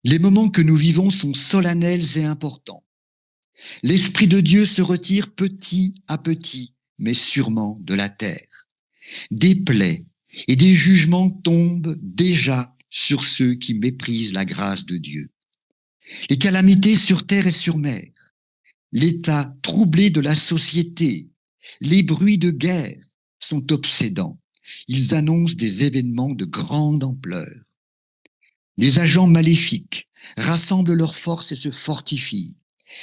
Les moments que nous vivons sont solennels et importants. L'Esprit de Dieu se retire petit à petit, mais sûrement de la terre. Des plaies et des jugements tombent déjà sur ceux qui méprisent la grâce de Dieu. Les calamités sur terre et sur mer, l'état troublé de la société, les bruits de guerre sont obsédants. Ils annoncent des événements de grande ampleur. Les agents maléfiques rassemblent leurs forces et se fortifient.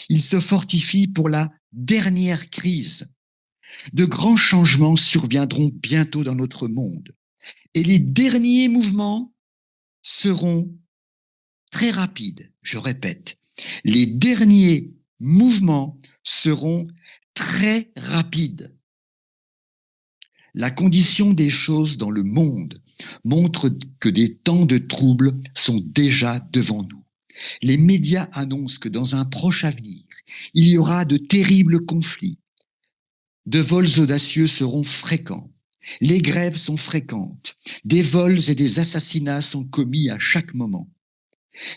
Ils se fortifient pour la dernière crise. De grands changements surviendront bientôt dans notre monde. Et les derniers mouvements seront très rapides. Je répète, les derniers mouvements seront très rapides. La condition des choses dans le monde montre que des temps de troubles sont déjà devant nous. Les médias annoncent que dans un proche avenir, il y aura de terribles conflits. De vols audacieux seront fréquents. Les grèves sont fréquentes. Des vols et des assassinats sont commis à chaque moment.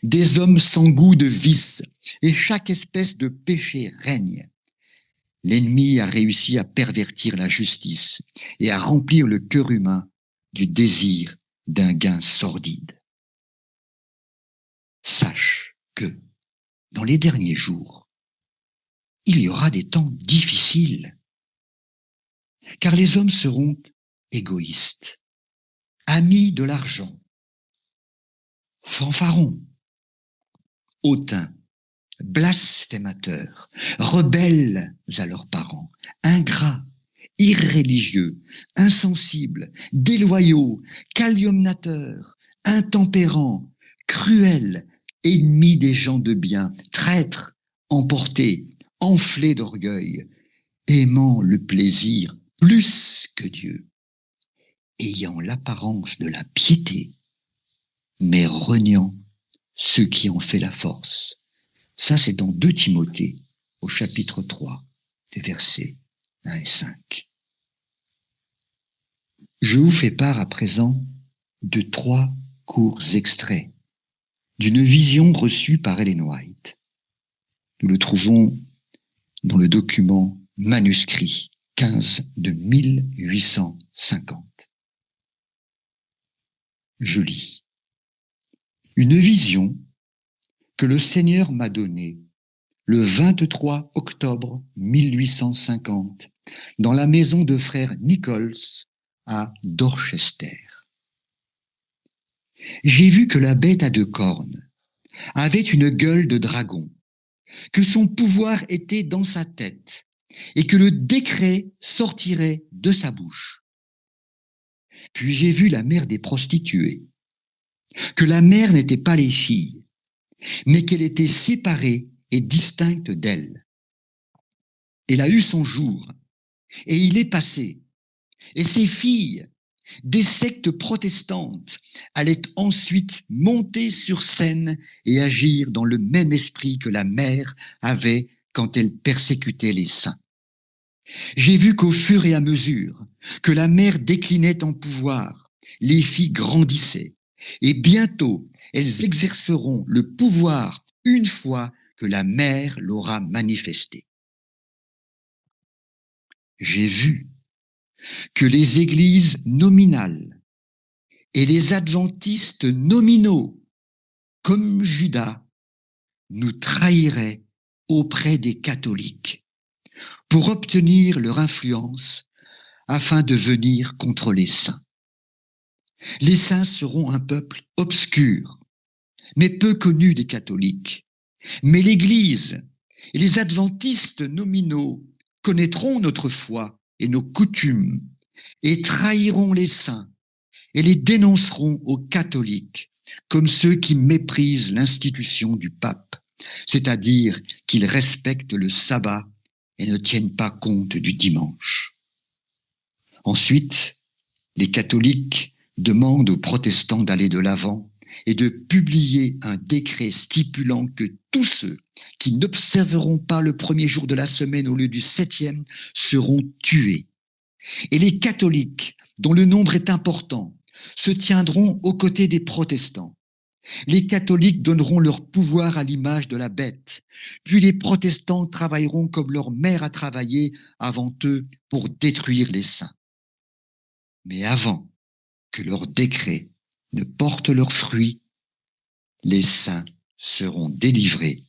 Des hommes sans goût de vice et chaque espèce de péché règne. L'ennemi a réussi à pervertir la justice et à remplir le cœur humain du désir d'un gain sordide. Sache que, dans les derniers jours, il y aura des temps difficiles, car les hommes seront égoïstes, amis de l'argent, fanfarons, hautains, blasphémateurs, rebelles à leurs parents, ingrats, irréligieux, insensibles, déloyaux, calomniateurs, intempérants, cruels, ennemis des gens de bien, traîtres, emportés, enflés d'orgueil, aimant le plaisir plus que Dieu, ayant l'apparence de la piété, mais reniant ce qui en fait la force. Ça, c'est dans 2 Timothée, au chapitre 3, des versets 1 et 5. Je vous fais part à présent de 3 courts extraits d'une vision reçue par Ellen White. Nous le trouvons dans le document manuscrit 15 de 1850. Je lis. Une vision que le Seigneur m'a donnée le 23 octobre 1850 dans la maison de frère Nichols à Dorchester. J'ai vu que la bête à 2 cornes avait une gueule de dragon, que son pouvoir était dans sa tête et que le décret sortirait de sa bouche. Puis j'ai vu la mère des prostituées, que la mère n'était pas les filles, mais qu'elle était séparée et distincte d'elles. Elle a eu son jour, et il est passé, et ses filles, des sectes protestantes, allaient ensuite monter sur scène et agir dans le même esprit que la mère avait quand elle persécutait les saints. J'ai vu qu'au fur et à mesure que la mère déclinait en pouvoir, les filles grandissaient, et bientôt elles exerceront le pouvoir une fois que la mère l'aura manifesté. J'ai vu que les églises nominales et les adventistes nominaux, comme Judas, nous trahiraient auprès des catholiques pour obtenir leur influence afin de venir contre les saints. Les saints seront un peuple obscur, mais peu connu des catholiques. Mais l'Église et les adventistes nominaux connaîtront notre foi et nos coutumes et trahiront les saints et les dénonceront aux catholiques comme ceux qui méprisent l'institution du pape, c'est-à-dire qu'ils respectent le sabbat et ne tiennent pas compte du dimanche. Ensuite, les catholiques demandent aux protestants d'aller de l'avant et de publier un décret stipulant que tous ceux qui n'observeront pas le premier jour de la semaine au lieu du 7e seront tués. Et les catholiques, dont le nombre est important, se tiendront aux côtés des protestants. Les catholiques donneront leur pouvoir à l'image de la bête, puis les protestants travailleront comme leur mère a travaillé avant eux pour détruire les saints. Mais avant que leurs décrets ne portent leurs fruits, les saints seront délivrés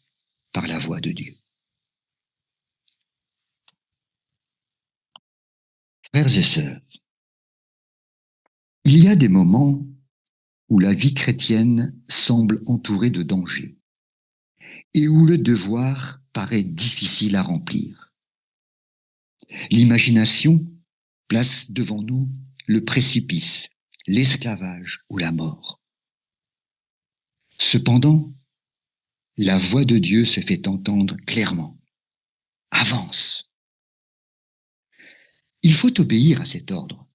par la voix de Dieu. Frères et sœurs, il y a des moments où la vie chrétienne semble entourée de dangers et où le devoir paraît difficile à remplir. L'imagination place devant nous le précipice, l'esclavage ou la mort. Cependant, la voix de Dieu se fait entendre clairement. Avance. Il faut obéir à cet ordre,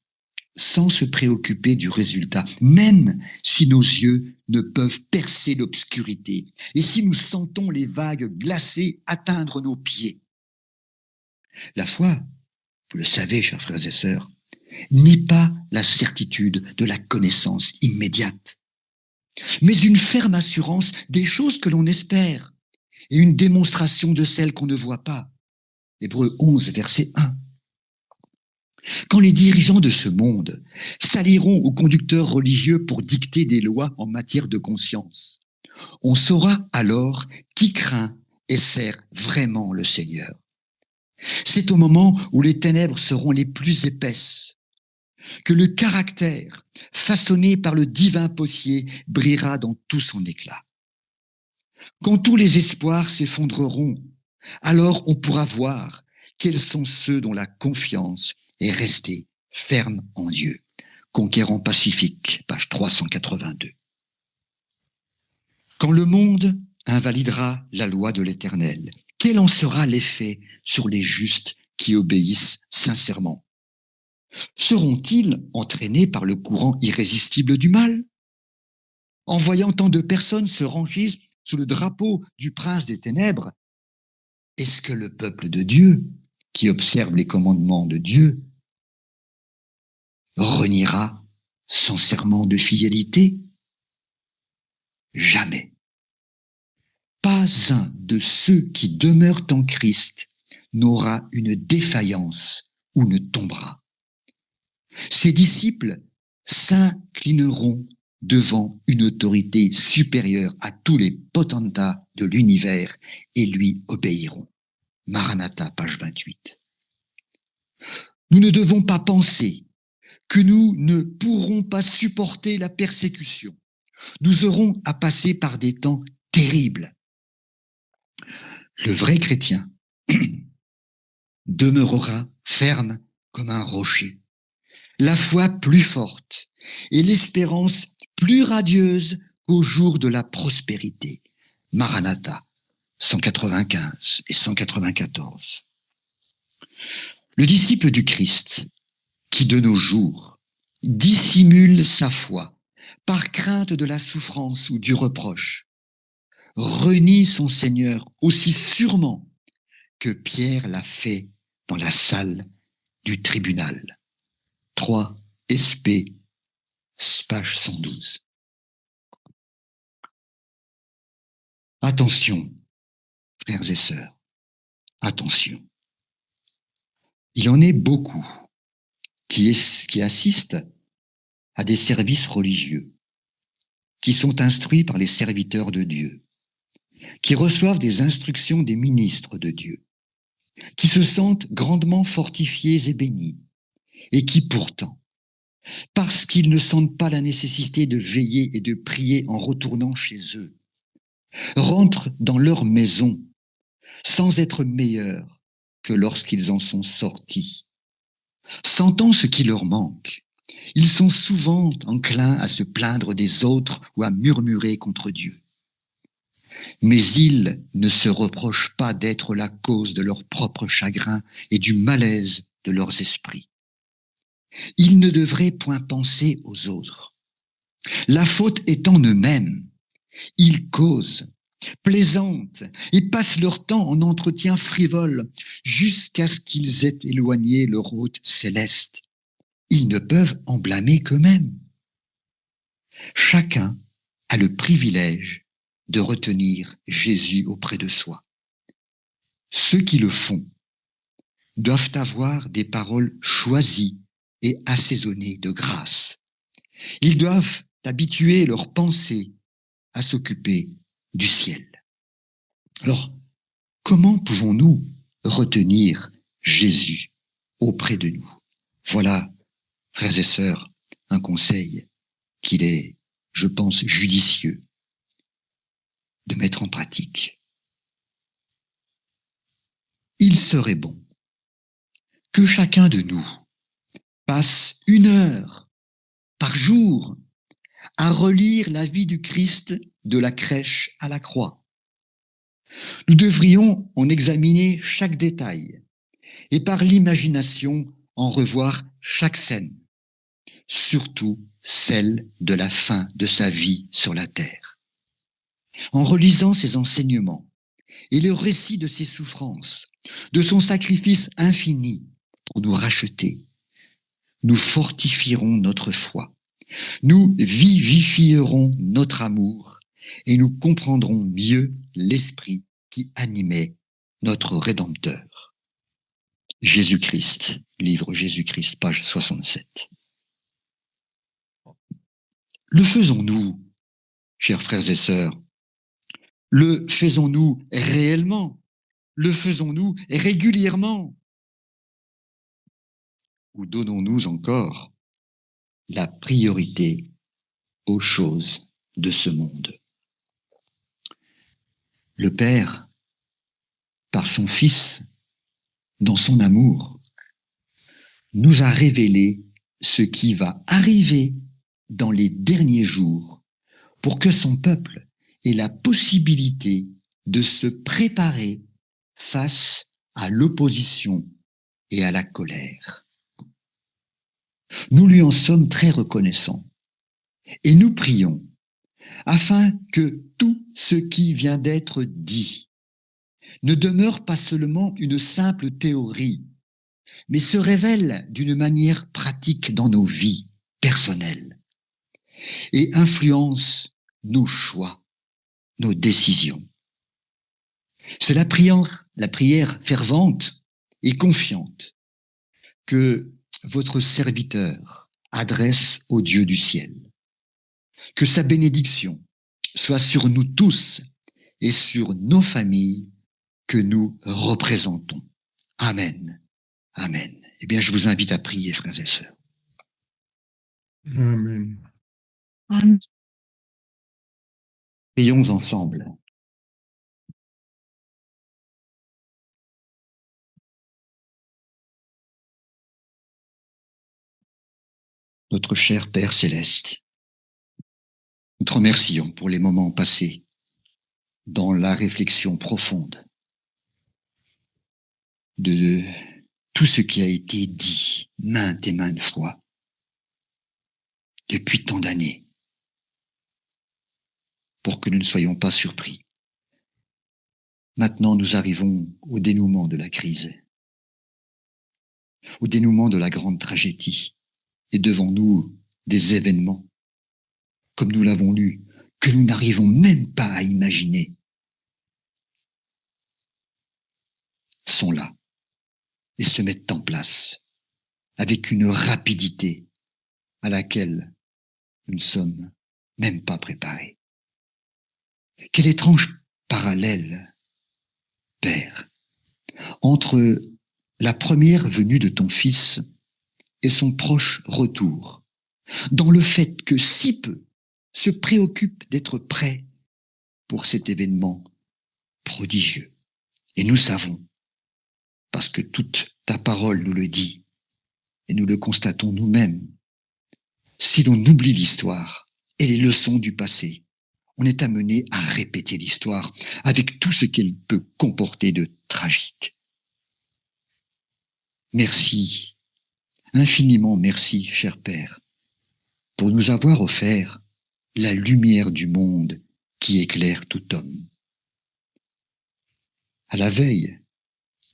sans se préoccuper du résultat, même si nos yeux ne peuvent percer l'obscurité et si nous sentons les vagues glacées atteindre nos pieds. La foi, vous le savez, chers frères et sœurs, n'est pas la certitude de la connaissance immédiate, mais une ferme assurance des choses que l'on espère et une démonstration de celles qu'on ne voit pas. Hébreux 11, verset 1. Quand les dirigeants de ce monde s'allieront aux conducteurs religieux pour dicter des lois en matière de conscience, on saura alors qui craint et sert vraiment le Seigneur. C'est au moment où les ténèbres seront les plus épaisses que le caractère façonné par le divin potier brillera dans tout son éclat. Quand tous les espoirs s'effondreront, alors on pourra voir quels sont ceux dont la confiance est restée ferme en Dieu. Conquérant Pacifique, page 382. Quand le monde invalidera la loi de l'Éternel, quel en sera l'effet sur les justes qui obéissent sincèrement? Seront-ils entraînés par le courant irrésistible du mal? En voyant tant de personnes se ranger sous le drapeau du prince des ténèbres, est-ce que le peuple de Dieu, qui observe les commandements de Dieu, reniera son serment de fidélité? jamais. Pas un de ceux qui demeurent en Christ n'aura une défaillance ou ne tombera. Ses disciples s'inclineront devant une autorité supérieure à tous les potentats de l'univers et lui obéiront. Maranatha, page 28. Nous ne devons pas penser que nous ne pourrons pas supporter la persécution. Nous aurons à passer par des temps terribles. Le vrai chrétien demeurera ferme comme un rocher, la foi plus forte et l'espérance plus radieuse qu'au jour de la prospérité. Maranatha, 195 et 194. Le disciple du Christ, qui de nos jours dissimule sa foi par crainte de la souffrance ou du reproche, renie son Seigneur aussi sûrement que Pierre l'a fait dans la salle du tribunal. 3 SP, page 112. Attention, frères et sœurs, attention. Il en est beaucoup qui assistent à des services religieux, qui sont instruits par les serviteurs de Dieu, qui reçoivent des instructions des ministres de Dieu, qui se sentent grandement fortifiés et bénis, et qui pourtant, parce qu'ils ne sentent pas la nécessité de veiller et de prier en retournant chez eux, rentrent dans leur maison sans être meilleurs que lorsqu'ils en sont sortis. Sentant ce qui leur manque, ils sont souvent enclins à se plaindre des autres ou à murmurer contre Dieu. Mais ils ne se reprochent pas d'être la cause de leur propre chagrin et du malaise de leurs esprits. Ils ne devraient point penser aux autres. La faute est en eux-mêmes. Ils causent, plaisantent et passent leur temps en entretien frivole jusqu'à ce qu'ils aient éloigné leur hôte céleste. Ils ne peuvent en blâmer qu'eux-mêmes. Chacun a le privilège de retenir Jésus auprès de soi. Ceux qui le font doivent avoir des paroles choisies et assaisonnées de grâce. Ils doivent habituer leurs pensées à s'occuper du ciel. Alors, comment pouvons-nous retenir Jésus auprès de nous? Voilà, frères et sœurs, un conseil qu'il est, je pense, judicieux de mettre en pratique. Il serait bon que chacun de nous passe 1 heure par jour à relire la vie du Christ de la crèche à la croix. Nous devrions en examiner chaque détail et par l'imagination en revoir chaque scène, surtout celle de la fin de sa vie sur la terre. En relisant ses enseignements et le récit de ses souffrances, de son sacrifice infini pour nous racheter, nous fortifierons notre foi, nous vivifierons notre amour et nous comprendrons mieux l'esprit qui animait notre Rédempteur. Jésus-Christ, livre Jésus-Christ, page 67. Le faisons-nous, chers frères et sœurs? Le faisons-nous réellement? Le faisons-nous régulièrement? Ou donnons-nous encore la priorité aux choses de ce monde? Le Père, par son Fils, dans son amour, nous a révélé ce qui va arriver dans les derniers jours pour que son peuple ait la possibilité de se préparer face à l'opposition et à la colère. Nous lui en sommes très reconnaissants et nous prions afin que tout ce qui vient d'être dit ne demeure pas seulement une simple théorie, mais se révèle d'une manière pratique dans nos vies personnelles et influence nos choix nos décisions. C'est la prière fervente et confiante que votre serviteur adresse au Dieu du ciel. Que sa bénédiction soit sur nous tous et sur nos familles que nous représentons. Amen. Amen. Eh bien, je vous invite à prier, frères et sœurs. Amen. Amen. Prions ensemble. Notre cher Père céleste, nous te remercions pour les moments passés dans la réflexion profonde de tout ce qui a été dit maintes et maintes fois depuis tant d'années, pour que nous ne soyons pas surpris. Maintenant, nous arrivons au dénouement de la crise, au dénouement de la grande tragédie, et devant nous des événements, comme nous l'avons lu, que nous n'arrivons même pas à imaginer, sont là et se mettent en place avec une rapidité à laquelle nous ne sommes même pas préparés. Quel étrange parallèle, Père, entre la première venue de ton Fils et son proche retour, dans le fait que si peu se préoccupe d'être prêt pour cet événement prodigieux. Et nous savons, parce que toute ta parole nous le dit, et nous le constatons nous-mêmes, si l'on oublie l'histoire et les leçons du passé, on est amené à répéter l'histoire avec tout ce qu'elle peut comporter de tragique. Merci, infiniment merci, cher Père, pour nous avoir offert la lumière du monde qui éclaire tout homme. À la veille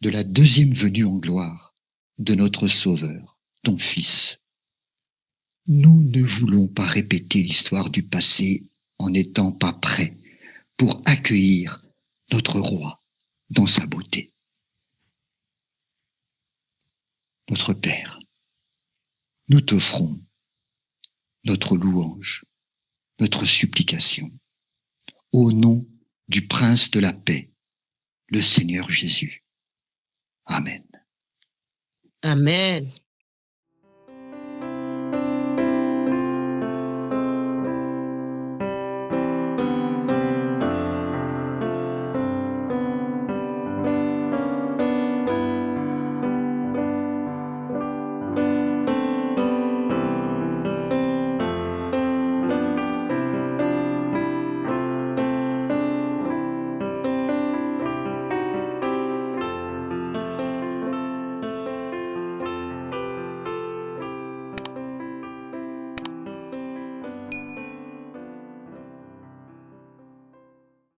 de la deuxième venue en gloire de notre Sauveur, ton Fils, nous ne voulons pas répéter l'histoire du passé en n'étant pas prêts pour accueillir notre Roi dans sa beauté. Notre Père, nous t'offrons notre louange, notre supplication, au nom du Prince de la paix, le Seigneur Jésus. Amen. Amen.